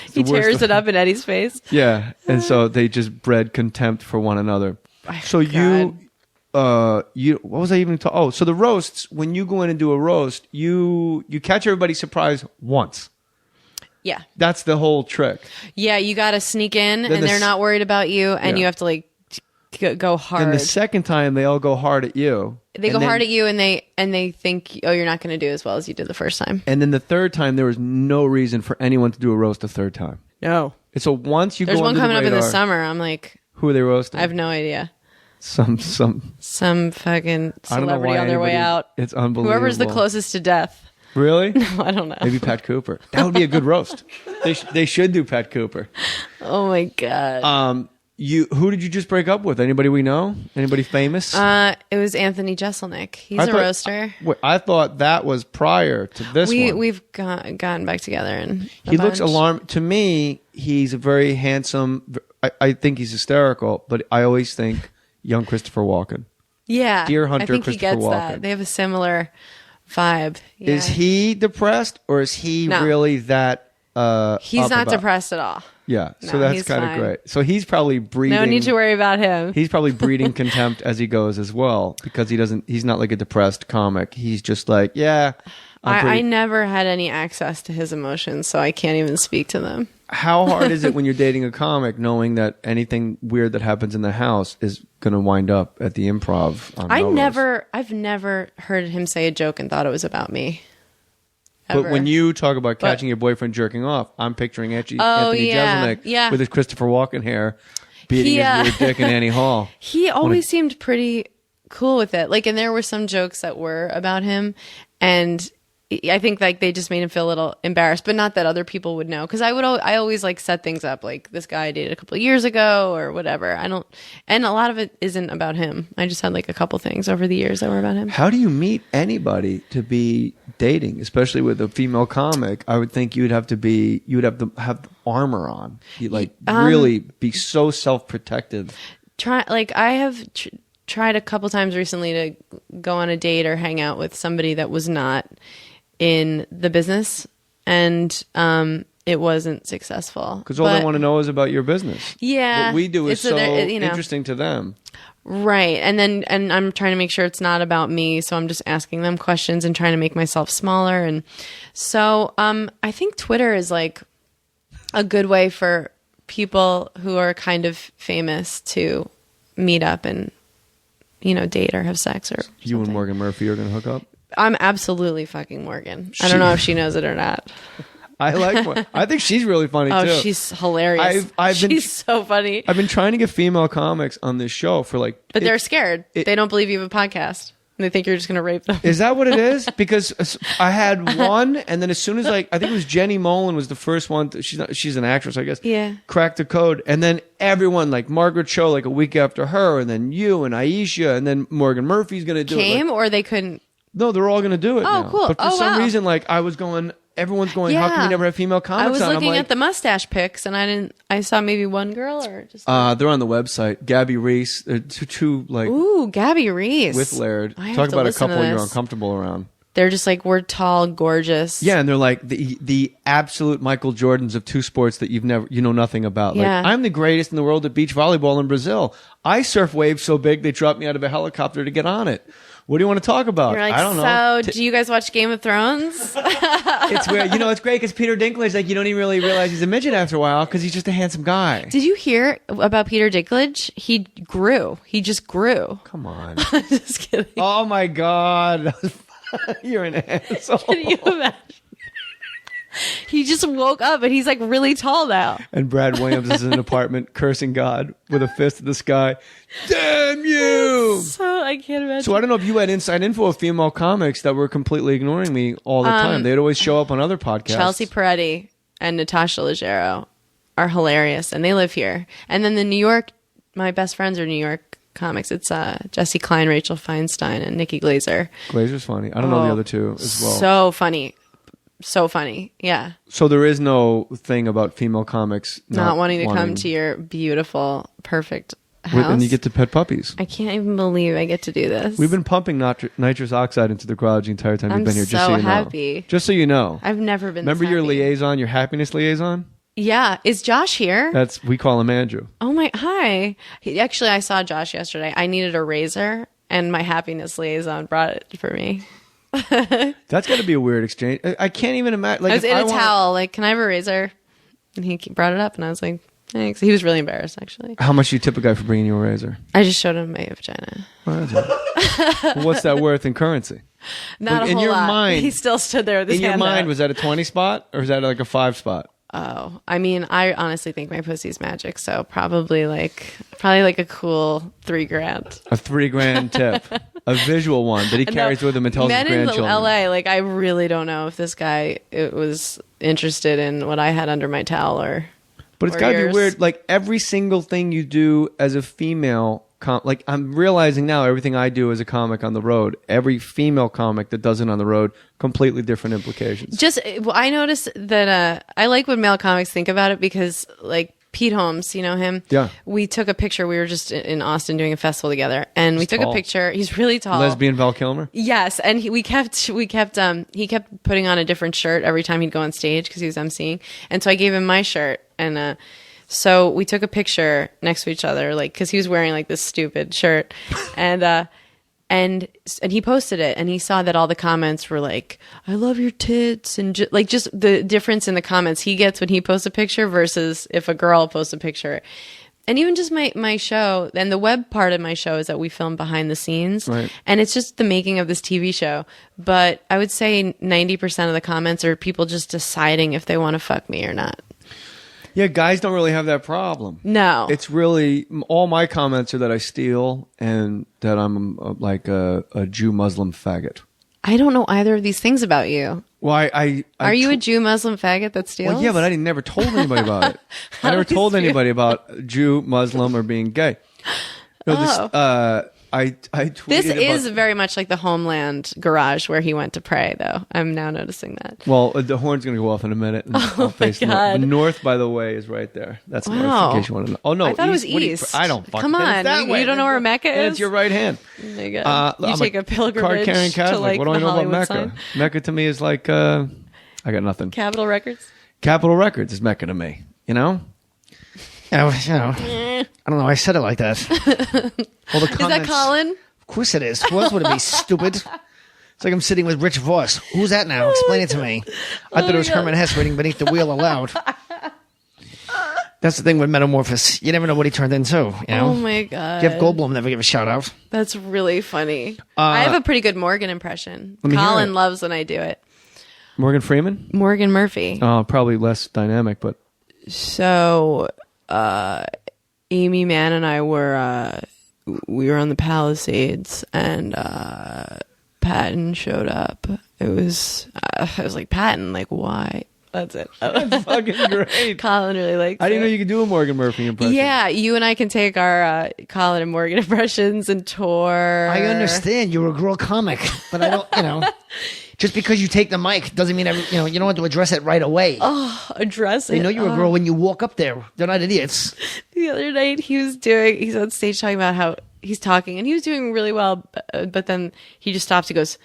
It's He the worst tears it up in Eddie's face. Yeah, and so they just bred contempt for one another. So God. you what was I even talking? Oh, so the roasts. When you go in and do a roast, you catch everybody's surprise once. Yeah. That's the whole trick. Yeah, you got to sneak in, and the they're s- not worried about you, and Yeah. you have to like go hard. And the second time, they all go hard at you. They go hard at you, and they think, oh, you're not going to do as well as you did the first time. And then the third time, there was no reason for anyone to do a roast a third time. No. And so once you There's go one under coming the up in the radar- summer. I'm like, Who are they roasting? I have no idea. Some Some fucking I don't know celebrity why on their way anybody- out. It's unbelievable. Whoever's the closest to death. Really? I don't know. Maybe Pat Cooper. That would be a good roast. They should do Pat Cooper. Oh my god. Who did you just break up with? Anybody we know? Anybody famous? It was Anthony Jeselnik. He's a roaster. Wait, I thought that was prior to this one. We've gotten back together, and He looks alarming. To me, he's a very handsome. I think he's hysterical, but I always think young Christopher Walken. Yeah, Deer Hunter I think he Christopher gets Walken. that. They have a similar vibe. Yeah. Is he depressed or is he No. really that? He's up not about- depressed at all. Yeah, so No, that's he's kind of fine. great. So he's probably breeding. No need to worry about him. He's probably breeding contempt as he goes as well because he's not like a depressed comic. He's just like, yeah. I never had any access to his emotions, so I can't even speak to them. How hard is it when you're dating a comic knowing that anything weird that happens in the house is going to wind up at the Improv? On Melrose? I've never heard him say a joke and thought it was about me. But Ever. when you talk about catching your boyfriend jerking off, I'm picturing Anthony yeah, Jeselnik yeah. with his Christopher Walken hair beating his weird dick in Annie Hall. He always seemed pretty cool with it. Like, and there were some jokes that were about him, and I think like they just made him feel a little embarrassed, but not that other people would know. Because I always like set things up like this guy I dated a couple of years ago or whatever. And a lot of it isn't about him. I just had like a couple things over the years that were about him. How do you meet anybody to be dating, especially with a female comic? I would think you'd have to have armor on. You like really be so self-protective. I have tried a couple times recently to go on a date or hang out with somebody that was not in the business, and it wasn't successful. Because all they want to know is about your business. Yeah. What we do is It's so you know. interesting to them. Right. And I'm trying to make sure it's not about me. So I'm just asking them questions and trying to make myself smaller. And so I think Twitter is like a good way for people who are kind of famous to meet up and, you know, date or have sex or You and something. Morgan Murphy are going to hook up? I'm absolutely fucking Morgan. I don't know if she knows it or not. I like Morgan. I think she's really funny Oh, too. she's hilarious. She's so funny. I've been trying to get female comics on this show for like... But they're scared. They don't believe you have a podcast. And they think you're just going to rape them. Is that what it is? Because I had one, and then as soon as I think it was Jenny Molin was the first one. She's an actress, I guess. Yeah. Cracked the code, and then everyone like Margaret Cho, like a week after her, and then you and Aisha, and then Morgan Murphy's going to do it. Or they couldn't. No, they're all going to do it. Oh, now. cool. But for some reason, like I was going. Everyone's going, how come you never have female comics on? I was looking like, at the mustache pics, and I saw maybe one girl or just... they're on the website. Gabby Reese. They're two like... Ooh, Gabby Reese. With Laird. Talk about a couple you're uncomfortable around. They're just like, we're tall, gorgeous. Yeah, and they're like the absolute Michael Jordans of two sports that you know nothing about. Yeah. Like, I'm the greatest in the world at beach volleyball in Brazil. I surf waves so big they dropped me out of a helicopter to get on it. What do you want to talk about? You're like, I don't know. So, do you guys watch Game of Thrones? It's weird. It's great because Peter Dinklage, like, you don't even really realize he's a midget after a while because he's just a handsome guy. Did you hear about Peter Dinklage? He grew. He just grew. Come on. Just kidding. Oh, my God. You're an asshole. Can you imagine? He just woke up and he's like really tall now. And Brad Williams is in an apartment cursing God with a fist in the sky. Damn you! So I can't imagine. So I don't know if you had inside info of female comics that were completely ignoring me all the time. They'd always show up on other podcasts. Chelsea Peretti and Natasha Leggero are hilarious, and they live here. And then the New York, my best friends are New York comics. It's Jesse Klein, Rachel Feinstein, and Nikki Glazer. Glazer's funny. I don't know the other two as well. So funny. So funny. Yeah. So there is no thing about female comics not wanting to come to your beautiful, perfect house. And you get to pet puppies. I can't even believe I get to do this. We've been pumping nitrous oxide into the garage the entire time you've been here. Just so you happy. Know. Just so you know. I've never been Remember this your happy. liaison, your happiness liaison? Yeah. Is Josh here? We call him Andrew. Oh my, hi. Actually, I saw Josh yesterday. I needed a razor and my happiness liaison brought it for me. That's got to be a weird exchange. I can't even imagine. Like, I was in a towel. Like, can I have a razor? And he brought it up, and I was like, thanks. He was really embarrassed, actually. How much do you tip a guy for bringing you a razor? I just showed him my vagina. Well, what's that worth in currency? Not like, a whole your lot. Mind, he still stood there with his hand In your mind, out. was that a 20 spot or is that like a 5 spot? Oh, I mean, I honestly think my pussy's magic, so probably like a cool $3,000. A $3,000 tip, a visual one that he carries with him and tells his grandchildren. Men in LA, like I really don't know if this guy was interested in what I had under my towel But it's got to be weird. Like every single thing you do as a female, like I'm realizing now, everything I do as a comic on the road, every female comic that does it on the road, completely different implications. I noticed that I like when male comics think about it because, like Pete Holmes, you know him. Yeah. We took a picture. We were just in Austin doing a festival together, and we took a picture. He's really tall. Lesbian Val Kilmer. Yes, and he kept putting on a different shirt every time he'd go on stage because he was emceeing, and so I gave him my shirt and. So we took a picture next to each other, like, because he was wearing like this stupid shirt, and he posted it, and he saw that all the comments were like, "I love your tits," and just the difference in the comments he gets when he posts a picture versus if a girl posts a picture. And even just my show, and the web part of my show is that we film behind the scenes, right. And it's just the making of this TV show. But I would say 90% of the comments are people just deciding if they want to fuck me or not. Yeah, guys don't really have that problem. No. It's really, all my comments are that I steal and that I'm like a Jew Muslim faggot. I don't know either of these things about you. Well, Are you a Jew Muslim faggot that steals? Well, yeah, but I never told anybody about it. I never told anybody about Jew, Muslim, or being gay. No, I tweeted this is very much like the Homeland garage where he went to pray, though. I'm now noticing that. Well, the horn's going to go off in a minute. And I'll face God. North, by the way, is right there. That's north, in case you want to know. Oh, no. I thought east. it was east. I don't fucking Come on. You don't know where Mecca is? It's your right hand. Oh my God. You I'm take a pilgrimage card-carrying Catholic. to like what do I the know Hollywood about Mecca? sign? Mecca to me is like, I got nothing. Capitol Records? Capitol Records is Mecca to me. You know? I don't know. I said it like that. All the Is that Colin? Of course it is. Who else would it be? Stupid. It's like I'm sitting with Rich Voss. Who's that now? Explain it to me. I thought it was Herman Hesse reading Beneath the Wheel aloud. That's the thing with Metamorphosis. You never know what he turned into. You know? Oh my God. Jeff Goldblum never gave a shout out. That's really funny. I have a pretty good Morgan impression. Let me hear Colin it. loves when I do it. Morgan Freeman? Morgan Murphy. Probably less dynamic, but... So, Amy Mann and I were we were on the Palisades, and Patton showed up. It was like, Patton, like, why? That's it. That's fucking great. Colin really likes I didn't it. know you could do a Morgan Murphy impression. Yeah, you and I can take our Colin and Morgan impressions and tour. I understand you're a girl comic, but I don't, just because you take the mic doesn't mean, you don't have to address it right away. Oh, address it. They know you're a girl when you walk up there. They're not idiots. The other night he's on stage talking about how he's talking and he was doing really well, but then he just stops. He goes,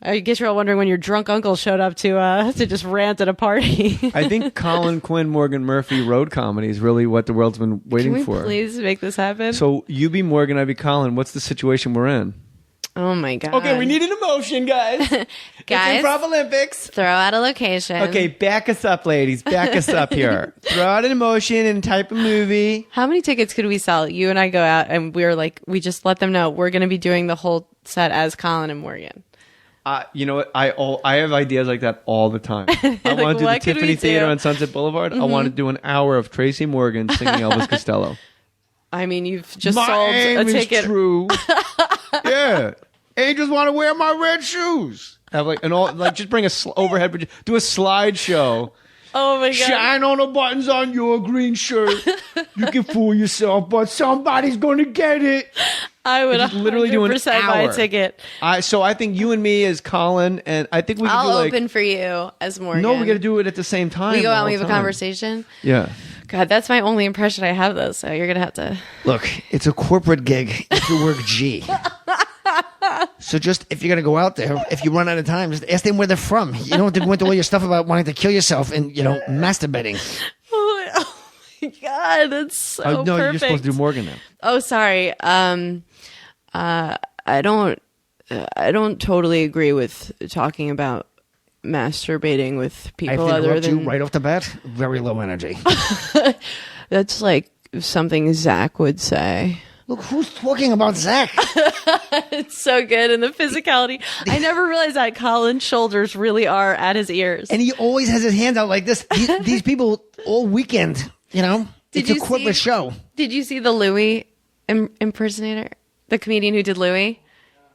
I guess you're all wondering when your drunk uncle showed up to just rant at a party. I think Colin Quinn, Morgan Murphy road comedy is really what the world's been waiting Can we for. please make this happen? So you be Morgan, I be Colin. What's the situation we're in? Oh my god. Okay, we need an emotion, guys. Guys, it's Improv Olympics. throw out a location. Okay, back us up, ladies. Back us up here. Throw out an emotion and type a movie. How many tickets could we sell? You and I go out and we're like, we just let them know we're going to be doing the whole set as Colin and Morgan. You know what? I have ideas like that all the time. I want to do the what could Tiffany we Theater do? on Sunset Boulevard. I want to do an hour of Tracy Morgan singing Elvis Costello. I mean, you've just My sold aim a is ticket. true. Yeah, angels want to wear my red shoes. Have just bring a overhead, do a slideshow. Oh my god. Shine on the buttons on your green shirt. You can fool yourself, but somebody's gonna get it. I would Just literally do an 100% buy hour. a ticket. So I think you and me as Colin, and I think we can I'll do like open for you as Morgan. no, we got to do it at the same time. We go the out and we whole have a time. conversation. Yeah. God, that's my only impression I have, though. So you're gonna have to. Look, it's a corporate gig if you work G. So just, if you're going to go out there, if you run out of time, just ask them where they're from. You don't have to go into all your stuff about wanting to kill yourself and, masturbating. Oh my god, that's so Oh no, perfect. you're supposed to do Morgan now. Oh, sorry. I don't totally agree with talking about masturbating with I people have to other interrupt you than right off the bat. Very low energy. that's like something Zach would say. Look, who's talking about Zach? It's so good, and the physicality. I never realized that Colin's shoulders really are at his ears. And he always has his hands out like this. These people all weekend, Did it's you a corporate see- show. Did you see the Louis impersonator? The comedian who did Louis?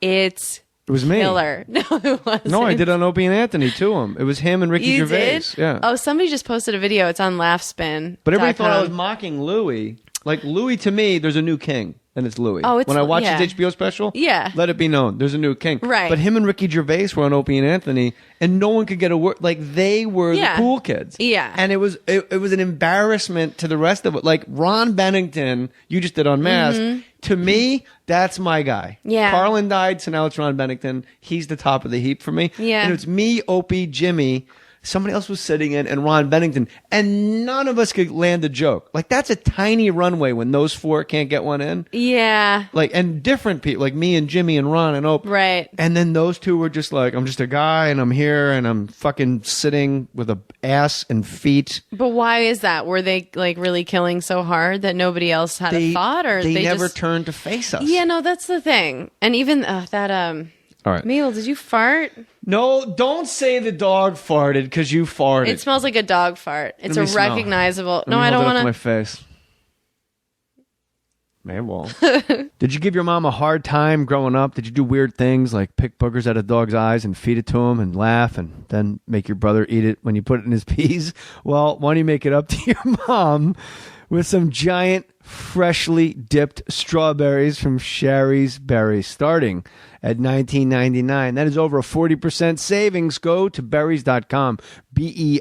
It's It was me. killer. No, it wasn't. No, I did on Opie and Anthony to him. It was him and Ricky You Gervais. did? Yeah. Oh, somebody just posted a video. It's on Laughspin. But everybody thought I was mocking Louis. Like Louis, to me, there's a new king, and it's Louis. Oh, it's- when I watched yeah. his HBO special, Yeah. let it be known, there's a new king. Right. But him and Ricky Gervais were on Opie and Anthony, and no one could get a word. Like they were Yeah. the cool kids. Yeah. And it was an embarrassment to the rest of it. Like Ron Bennington, you just did on Mask. To me, that's my guy. Mm-hmm. Yeah. Carlin died, so now it's Ron Bennington. He's the top of the heap for me. Yeah. And it's me, Opie, Jimmy. Somebody else was sitting in, and Ron Bennington, and none of us could land a joke. Like that's a tiny runway when those four can't get one in. Yeah. Like, and different people, like me and Jimmy and Ron and Ope. Right. And then those two were just like, I'm just a guy, and I'm here, and I'm fucking sitting with a ass and feet. But why is that? Were they like really killing so hard that nobody else had a thought, or they never just... turned to face us. Yeah, no, that's the thing. And even that All right. Mabel, did you fart? No, don't say the dog farted because you farted. It smells like a dog fart. It's Let me a smell. recognizable. Let No, me I don't hold it up want to my face. Mabel. Did you give your mom a hard time growing up? Did you do weird things like pick boogers out of dog's eyes and feed it to him and laugh and then make your brother eat it when you put it in his peas? Well, why don't you make it up to your mom with some giant, freshly dipped strawberries from Shari's Berries, starting at $19.99. That is over a 40% savings. Go to berries.com, berries.com,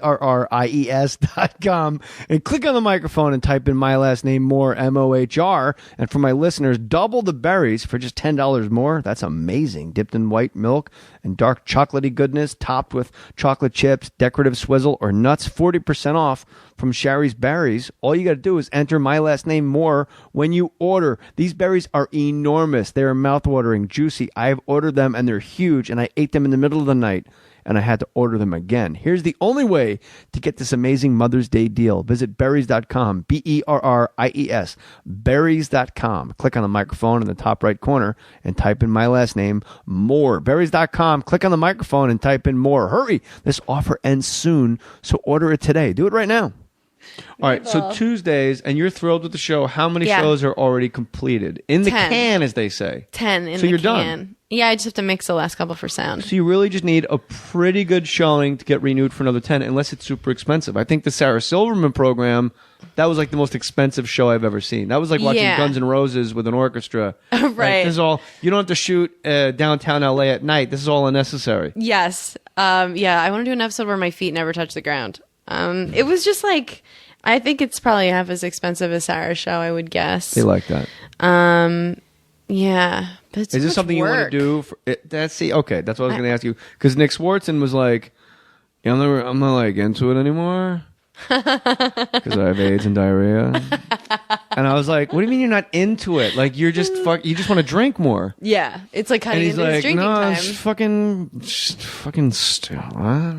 and click on the microphone and type in my last name, Mohr, M-O-H-R. And for my listeners, double the berries for just $10 more. That's amazing. Dipped in white milk and dark chocolatey goodness, topped with chocolate chips, decorative swizzle, or nuts. 40% off from Shari's Berries. All you got to do is enter my last name, Mohr, when you order. These berries are enormous. They are mouthwatering, juicy. I've ordered them, and they're huge, and I ate them in the middle of the night, and I had to order them again. Here's the only way to get this amazing Mother's Day deal. Visit berries.com, B-E-R-R-I-E-S, berries.com. Click on the microphone in the top right corner and type in my last name, Mohr. Berries.com, click on the microphone and type in Mohr. Hurry! This offer ends soon, so order it today. Do it right now. All right, so Tuesdays, and you're thrilled with the show. How many Yeah. shows are already completed? In the 10. can, as they say. 10 in So the you're can. done. Yeah, I just have to mix the last couple for sound. So you really just need a pretty good showing to get renewed for another 10, unless it's super expensive. I think the Sarah Silverman program, that was like the most expensive show I've ever seen. That was like watching Guns N' Roses with an orchestra. Right. Like, this is all, you don't have to shoot downtown LA at night. This is all unnecessary. Yes. Yeah, I want to do an episode where my feet never touch the ground. It was just like, I think it's probably half as expensive as Sarah's show, I would guess. They like that. Yeah. But it's Is this something you want to do? That's what I was going to ask you. Because Nick Swartzen was like, yeah, I'm not like into it anymore. Because I have AIDS and diarrhea. And I was like, what do you mean you're not into it? Like, you're just you just want to drink more. Yeah. It's like cutting into his drinking time. It's fucking what?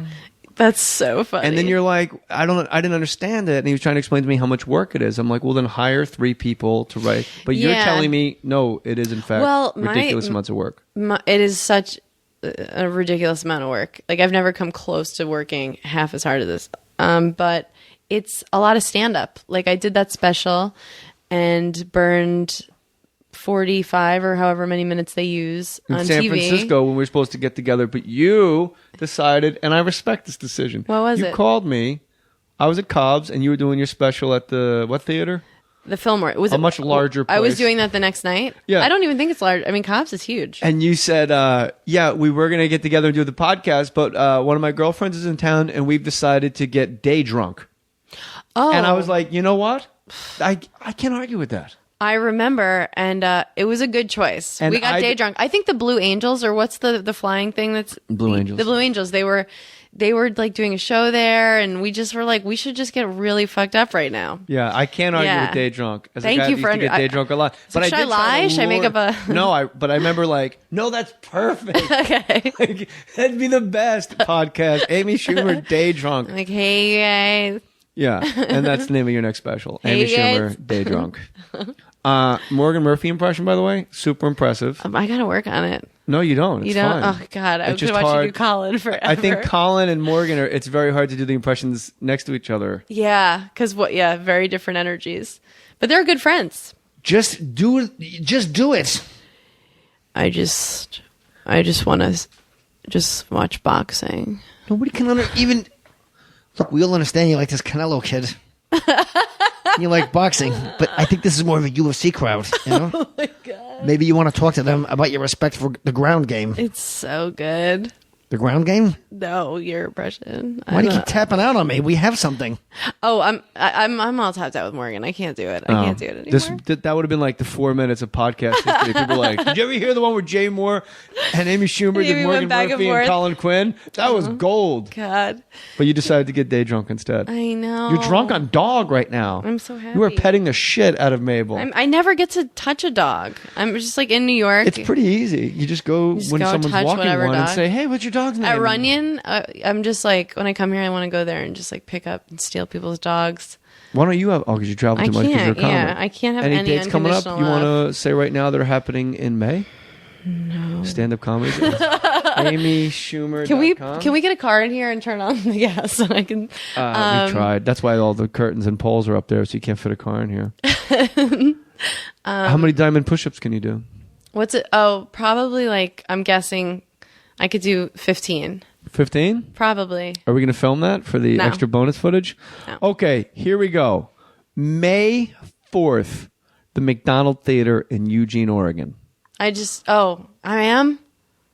That's so funny. And then you're like, I didn't understand it. And he was trying to explain to me how much work it is. I'm like, well, then hire 3 people to write. But you're telling me, no, it is in fact ridiculous amounts of work. It is such a ridiculous amount of work. Like, I've never come close to working half as hard as this. But it's a lot of stand-up. Like, I did that special and burned 45 or however many minutes they use on in San TV. Francisco when we were supposed to get together, but you decided, and I respect this decision. What was it? You called me. I was at Cobb's, and you were doing your special at the what theater? The Fillmore. Was a much larger place. I was doing that the next night. Yeah. I don't even think it's large. I mean, Cobb's is huge. And you said, yeah, we were going to get together and do the podcast, but one of my girlfriends is in town, and we've decided to get day drunk. Oh. And I was like, you know what? I can't argue with that. I remember, and it was a good choice. And we got day drunk. I think the Blue Angels, or what's the flying thing that's... Blue Angels. The Blue Angels, they were like doing a show there, and we just were like, we should just get really fucked up right now. Yeah, I can't argue with day drunk. As Thank a guy you that for used to get day drunk a lot. So should I lie? Should I make up a... No, but I remember like, no, that's perfect. Okay. Like, that'd be the best podcast. Amy Schumer, day drunk. Like, hey, guys. Yeah, and that's the name of your next special. Hey, Amy Schumer, day drunk. Morgan Murphy impression, by the way, super impressive. I got to work on it. No, you don't. It's You don't? fine. Oh, God. I It's could just watch hard. you do Colin forever. I think Colin and Morgan it's very hard to do the impressions next to each other. Yeah, because very different energies. But they're good friends. Just do it. Just do it. I just want to just watch boxing. Nobody can even... Look, we all understand you like this Canelo kid. You like boxing, but I think this is more of a UFC crowd, you know? Oh, my God. Maybe you want to talk to them about your respect for the ground game. It's so good. The ground game? No, your impression. Why do you keep tapping out on me? We have something. Oh, I'm all tapped out with Morgan. I can't do it. I can't do it anymore. That would have been like the 4 minutes of podcast history. People were like, did you ever hear the one where Jay Moore and Amy Schumer did We Morgan went back and Murphy and forth. Colin Quinn? That was gold. God, But you decided to get day drunk instead. I know. You're drunk on dog right now. I'm so happy. You are petting the shit out of Mabel. I never get to touch a dog. I'm just like in New York. It's pretty easy. You just go just when go someone's touch walking whatever one and dog. say, hey, what's your dog's name? At Runyon, I'm just like, when I come here, I want to go there and just like pick up and steal people's dogs. Why don't you have? Oh, because you travel I too much because you're a can't. comic. Yeah, I can't have any dates coming up? unconditional You want love. to say right now they're happening in May? No. Stand-up comedy. Amy Schumer. Can we get a car in here and turn on the gas so I can? We tried. That's why all the curtains and poles are up there, so you can't fit a car in here. How many diamond push-ups can you do? What's it? Oh, probably like I'm guessing I could do 15. 15? Probably. Are we going to film that for the No. extra bonus footage? No. Okay, here we go. May 4th, the McDonald Theater in Eugene, Oregon. I am?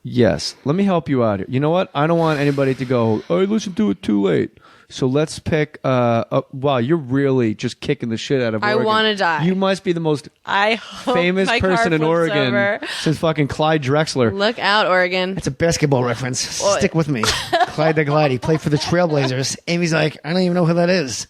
Yes. Let me help you out here. You know what? I don't want anybody to go, oh, I listened to it too late. So let's pick, wow, you're really just kicking the shit out of I Oregon. wanna die. You must be the most I hope famous my car person in flips Oregon over. since fucking Clyde Drexler. Look out, Oregon. It's a basketball reference. Stick with me. Clyde the Glide. He played for the Trailblazers. Amy's like, I don't even know who that is.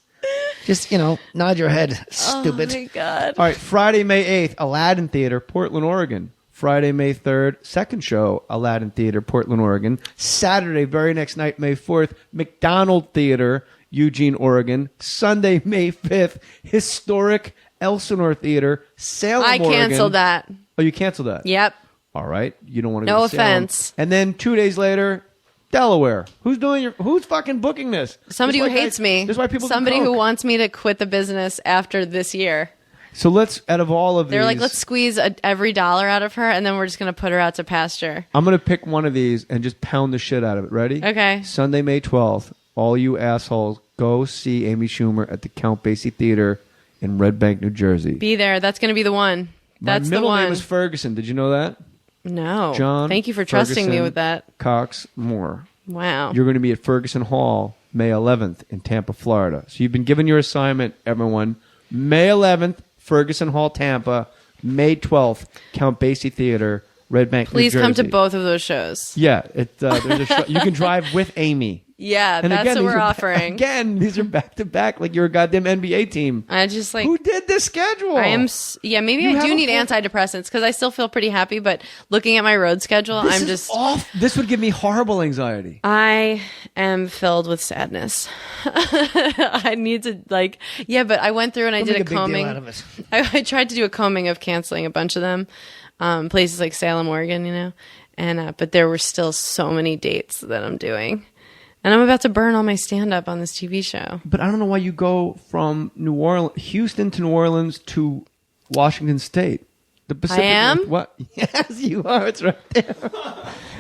Just, nod your head, stupid. Oh, my God. All right, Friday, May 8th, Aladdin Theater, Portland, Oregon. Friday, May 3rd, second show, Aladdin Theater, Portland, Oregon. Saturday, very next night, May 4th, McDonald Theater, Eugene, Oregon. Sunday, May 5th, historic Elsinore Theater, Salem, I Oregon. canceled that. Oh, you canceled that? Yep. All right. You don't want to No go to Salem. offense. And then 2 days later, Delaware. Who's fucking booking this? Somebody This who is why hates me. This is why people do Somebody who coke. wants me to quit the business after this year. So let's, out of all of They're these, like, let's squeeze every dollar out of her, and then we're just going to put her out to pasture. I'm going to pick one of these and just pound the shit out of it. Ready? Okay. Sunday, May 12th. All you assholes, go see Amy Schumer at the Count Basie Theater in Red Bank, New Jersey. Be there. That's going to be the one. That's My the middle one. name is Ferguson. Did you know that? No. John. Thank you for trusting me Ferguson with that. Cox Moore. Wow. You're going to be at Ferguson Hall May 11th in Tampa, Florida. So you've been given your assignment, everyone. May 11th, Ferguson Hall, Tampa. May 12th, Count Basie Theater, Red Bank, Please New Jersey. come to both of those shows. Yeah, there's a show. You can drive with Amy. Yeah, And that's again, what these we're are offering. Again, these are back to back, like you're a goddamn NBA team. I just like Who did this schedule? I am. Maybe You I have do a need full- antidepressants because I still feel pretty happy. But looking at my road schedule, This I'm is just off. This would give me horrible anxiety. I am filled with sadness. I need to but I went through and I Don't did make a big deal combing. out of it. I tried to do a combing of canceling a bunch of them, places like Salem, Oregon, and but there were still so many dates that I'm doing, and I'm about to burn all my stand up on this TV show. But I don't know why you go from Houston to New Orleans to Washington State. The Pacific am? What? Yes, you are. It's right there.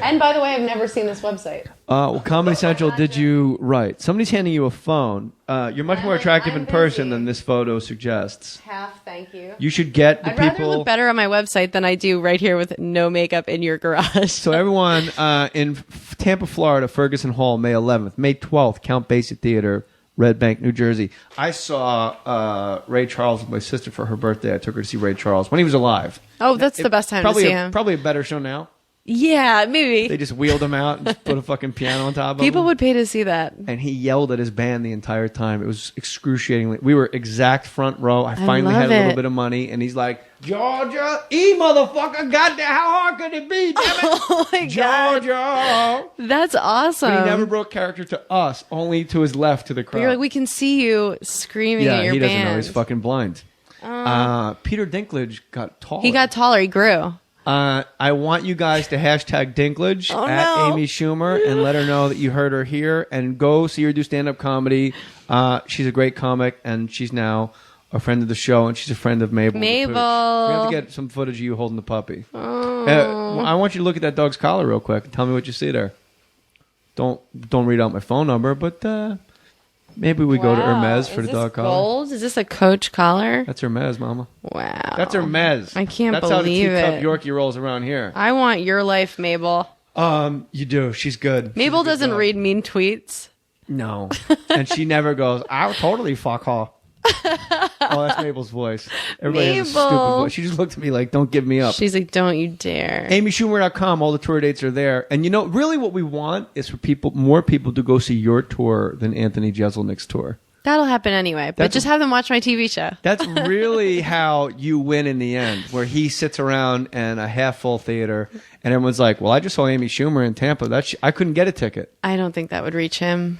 And by the way, I've never seen this website. Well, Comedy Central did you right. Somebody's handing you a phone. You're much more attractive I'm in person busy. than this photo suggests. Thank you. You should get the I'd rather people. look better on my website than I do right here with no makeup in your garage. So everyone in Tampa, Florida, Ferguson Hall, May 11th. May 12th, Count Basie Theater, Red Bank, New Jersey. I saw Ray Charles with my sister for her birthday. I took her to see Ray Charles when he was alive. Oh, that's the best time to see him. Probably a better show now. Yeah, maybe. They just wheeled him out and just put a fucking piano on top of People him. would pay to see that. And he yelled at his band the entire time. It was excruciatingly. We were exact front row. I finally love had a little it. bit of money, and he's like, Georgia, motherfucker, goddamn, how hard could it be? Damn it, Oh my god, Georgia. that's awesome. But he never broke character to us, only to his left to the crowd. But you're like, we can see you screaming yeah, at your he doesn't band. know. He's fucking blind. Peter Dinklage got taller. He got taller. He grew. I want you guys to hashtag Dinklage Oh, at no. Amy Schumer and let her know that you heard her here, and go see her do stand-up comedy. She's a great comic, and she's now a friend of the show, and she's a friend of Mabel. the pooch. We have to get some footage of you holding the puppy. I want you to look at that dog's collar real quick and tell me what you see there. Don't read out my phone number, but maybe we go to Hermes for the dog collar. Gold? Is this a Coach collar? That's Hermes, mama. Wow. That's Hermes. I can't That's how the believe teacup it. Yorkie rolls around here. I want your life, Mabel. You do. She's good. Mabel She's a good doesn't dog. read mean tweets. No. And she never goes, I would totally fuck her. Oh, that's Mabel's voice. Everybody has a stupid Mabel. voice. She just looked at me like, don't give me up. She's like, don't you dare. AmySchumer.com, all the tour dates are there. And really what we want is for more people to go see your tour than Anthony Jeselnik's tour. That'll happen anyway. But That's- just have them watch my TV show. That's really how you win in the end, where he sits around in a half-full theater, and everyone's like, well, I just saw Amy Schumer in Tampa. I couldn't get a ticket. I don't think that would reach him.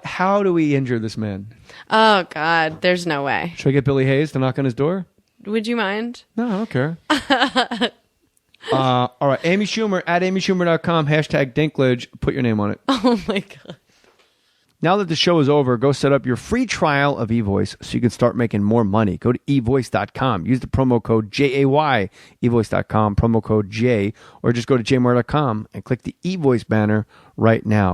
How do we injure this man? Oh, God. There's no way. Should I get Billy Hayes to knock on his door? Would you mind? No, I don't care. All right, Amy Schumer at AmySchumer.com, hashtag Dinklage. Put your name on it. Oh, my God. Now that the show is over, go set up your free trial of eVoice so you can start making more money. Go to eVoice.com. Use the promo code JAY, eVoice.com, promo code J, or just go to jmore.com and click the eVoice banner right now.